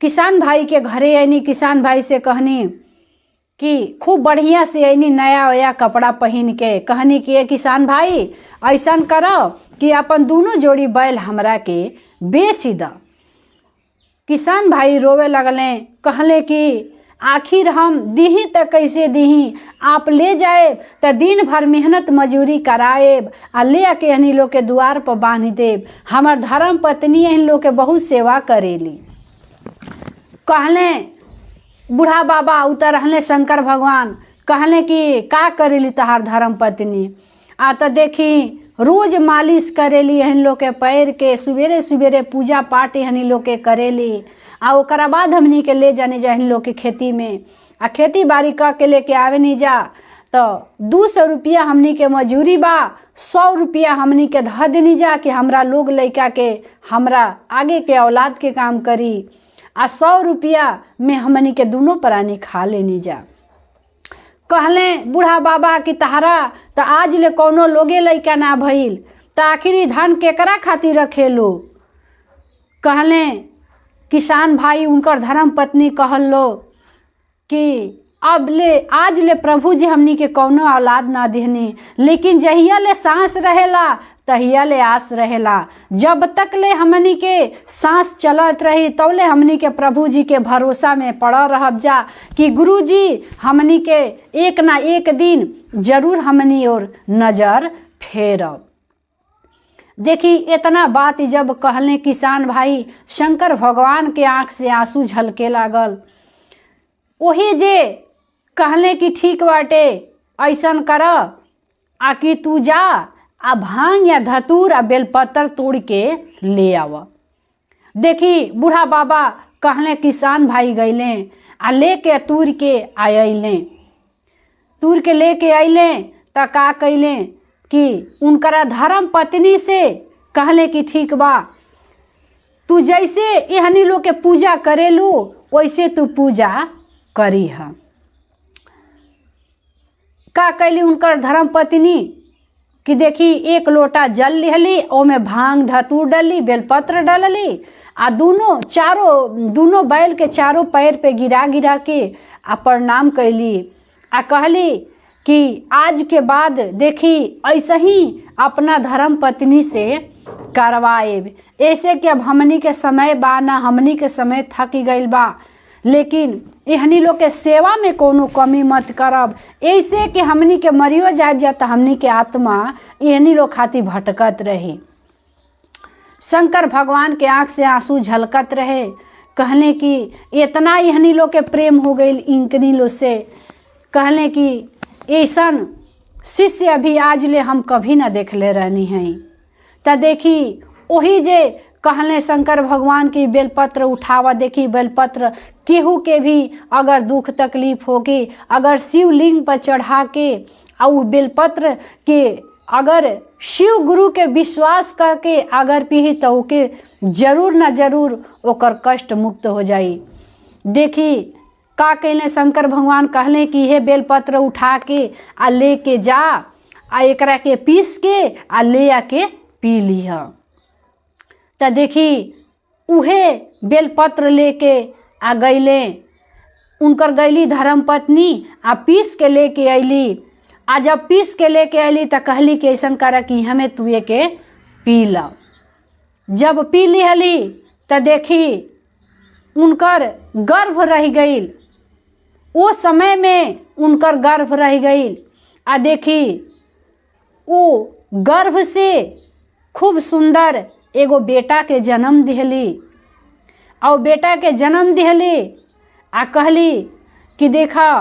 किसान भाई के घरे ऐनी। किसान भाई से कहनी कि खूब बढ़िया से ऐनी नया वया कपड़ा पहन के। कहनी कि ये किसान भाई ऐसन करो कि अपन दोनों जोड़ी बैल हमरा के बेच द। किसान भाई रोवे लगले, कहले कि आखिर हम दीही तो कैसे दीही, आप ले जाए तो दिन भर मेहनत मजूरी कराएब आ ले आके इन लोग के द्वार पर बांध देब। हमार धर्म पत्नी इन लोग के बहुत सेवा करेली। कहले बूढ़ा बाबा उतर रहले शंकर भगवान। कहले कि का करेली तहार धर्म पत्नी? आ तो देखी रोज मालिश करेली इन लोग के पैर के, सुबेरे सुबेरे पूजा पाठ इन लोग के करेली। आ ओकरा बाद हमनी के ले जाने जा इन लोग के खेती में आ खेती बाड़ी कर के लेके आवे नहीं जा तो 200 रुपया हमनी के मजूरी बा, 100 रुपया हमनी के धर देनी जा कि हमरा लोग लइका के हमरा आगे के औलाद के काम करी आ 100 रुपया में हमनी के दोनों प्राणी खा लेनी जा। कहले बूढ़ा बाबा कि तहारा तो आज ले कौनो लोगे लइका ना भइल तो आखिर ई धान केकरा खातिर रखेलो? कहले किसान भाई उनकर धर्म पत्नी कहल लो कि अब ले आज ले प्रभु जी हमनी के कौनो औलाद ना देहनी, लेकिन जहिया ले सांस रहेला तहिया ले आस रहेला। जब तक ले हमनी के सांस चलत रही तौले हमनी के प्रभु जी के भरोसा में पड़ल रहब जा कि गुरु जी हमनी के एक ना एक दिन जरूर हमनी और नजर फेरब। देखी इतना बात जब कहले किसान भाई, शंकर भगवान के आंख से आंसू झलके लागल। वही जे कहले कि ठीक बाटे, ऐसन कर आ कि तू जा आ भांग या धतूर आ बेलपत्र तोड़ के ले आव। देखी बूढ़ा बाबा कहले किसान भाई गईले आ लेके तूर के आयले। तूर के लेके अइले त का कैले कि उनकरा धर्म पत्नी से कहले कि ठीक बा, तू जैसे एहनी लोग के पूजा करेलू वैसे तू पूजा करी है। का कैली उनकर धर्म पत्नी कि देखी एक लोटा जल लिहली, ओमे भांग धतूर डली, बेलपत्र डलली आ दोनों बैल के चारों पैर पे गिरा गिरा के आ प्रणाम कैली आ कहली कि आज के बाद देखी ऐसे ही अपना धर्म पत्नी से करवाएब। ऐसे कि अब हमनी के समय बा ना, हमनी के समय थक गइल बा, लेकिन एहनी लोग के सेवा में कोनो कमी मत करब। ऐसे कि हमनी के मरियो जाता हमनी के आत्मा एहनी लोग खातिर भटकत रही। शंकर भगवान के आंख से आंसू झलकत रहे। कहले कि इतना एहनी लोग के प्रेम हो गई इनकनी लोग से। कहले कि ऐसन शिष्य अभी आज ले हम कभी ना देखले रहनी हैं। त देखी वही जे कहले शंकर भगवान की बेलपत्र उठावा। देखी बेलपत्र केहू के भी अगर दुख तकलीफ होगी, अगर शिवलिंग पर चढ़ा के और बेलपत्र के अगर शिव गुरु के विश्वास करके अगर पीही तो ओके जरूर ना जरूर ओकर कष्ट मुक्त हो जाई। देखी का कैले शंकर भगवान कहले कि हे बेलपत्र उठा के आ लेके जा आ एकरा के पीस के आ ले आके पी लीह। त देखी उहे बेलपत्र लेके आ गईले। उनकर गईली धर्म पत्नी आ पीस के लेके अइली। आ जब पीस के लेके अइली त कहली कि ऐसन कर कि हमें तुए के पी लो। जब पी लिहली त देखी उनकर गर्भ रह गई। वो समय में उनकर गर्भ रह गई। आ देखी वो गर्भ से खूब सुंदर एगो बेटा के जन्म दिहली। और बेटा के जन्म दिहली आ कहली कि देखा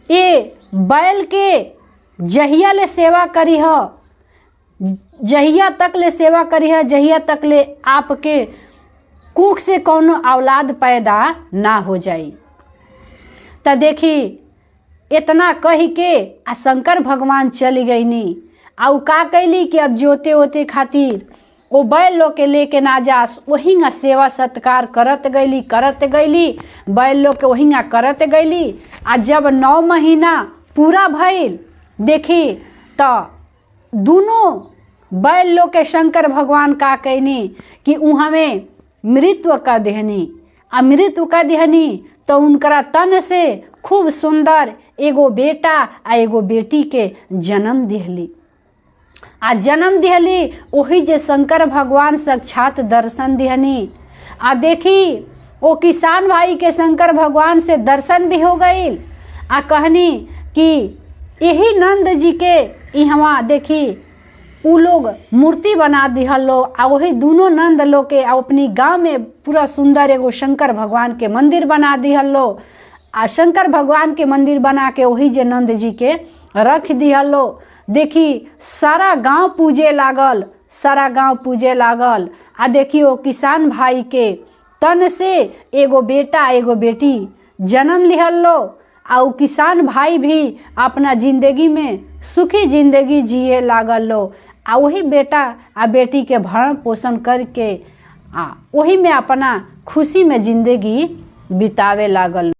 ये बैल के जहिया ले सेवा करी ह, जहिया तक ले सेवा करी है, जहिया तक ले आपके कुख से कौनो औलाद पैदा ना हो जाई। त देखी इतना कही के आ शंकर भगवान चली गईनी। आ का कैली कि अब जोते ओते खातिर वो बैल लोग के लेके ना जास, वहींगा सेवा सत्कार करत गईली बैल लोग के वहींगा करत गईली। आ जब 9 महीना पूरा भइल देखी तो दोनों बैल लोग के शंकर भगवान का कहनी कि उहमें मृत्यु का देहनी। आ मृत्यु का देहनी तो उनकरा तन से खूब सुंदर एगो बेटा आ एगो बेटी के जन्म दिहली। आ जन्म दिहली वही जे शंकर भगवान साक्षात दर्शन दिहनी। आ देखी वो किसान भाई के शंकर भगवान से दर्शन भी हो गई। आ कहनी कि यही नंद जी के यहाँ देखी उ लोग मूर्ति बना दिहल लो। आ वही दोनों नंद लोग के अपनी गांव में पूरा सुंदर एगो शंकर भगवान के मंदिर बना दिहल लो। आ शंकर भगवान के मंदिर बना के वही जे नंद जी के रख दिहल लो। देखी सारा गांव पूजे लागल, सारा गांव पूजे लागल। आ देखी वो किसान भाई के तन से एगो बेटा एगो बेटी जन्म लिहल लो। आ वो किसान भाई भी अपना जिंदगी में सुखी जिंदगी जिए लागल लो। आ वही बेटा आ बेटी के भरण पोषण करके आ वही में अपना खुशी में जिंदगी बितावे लागल।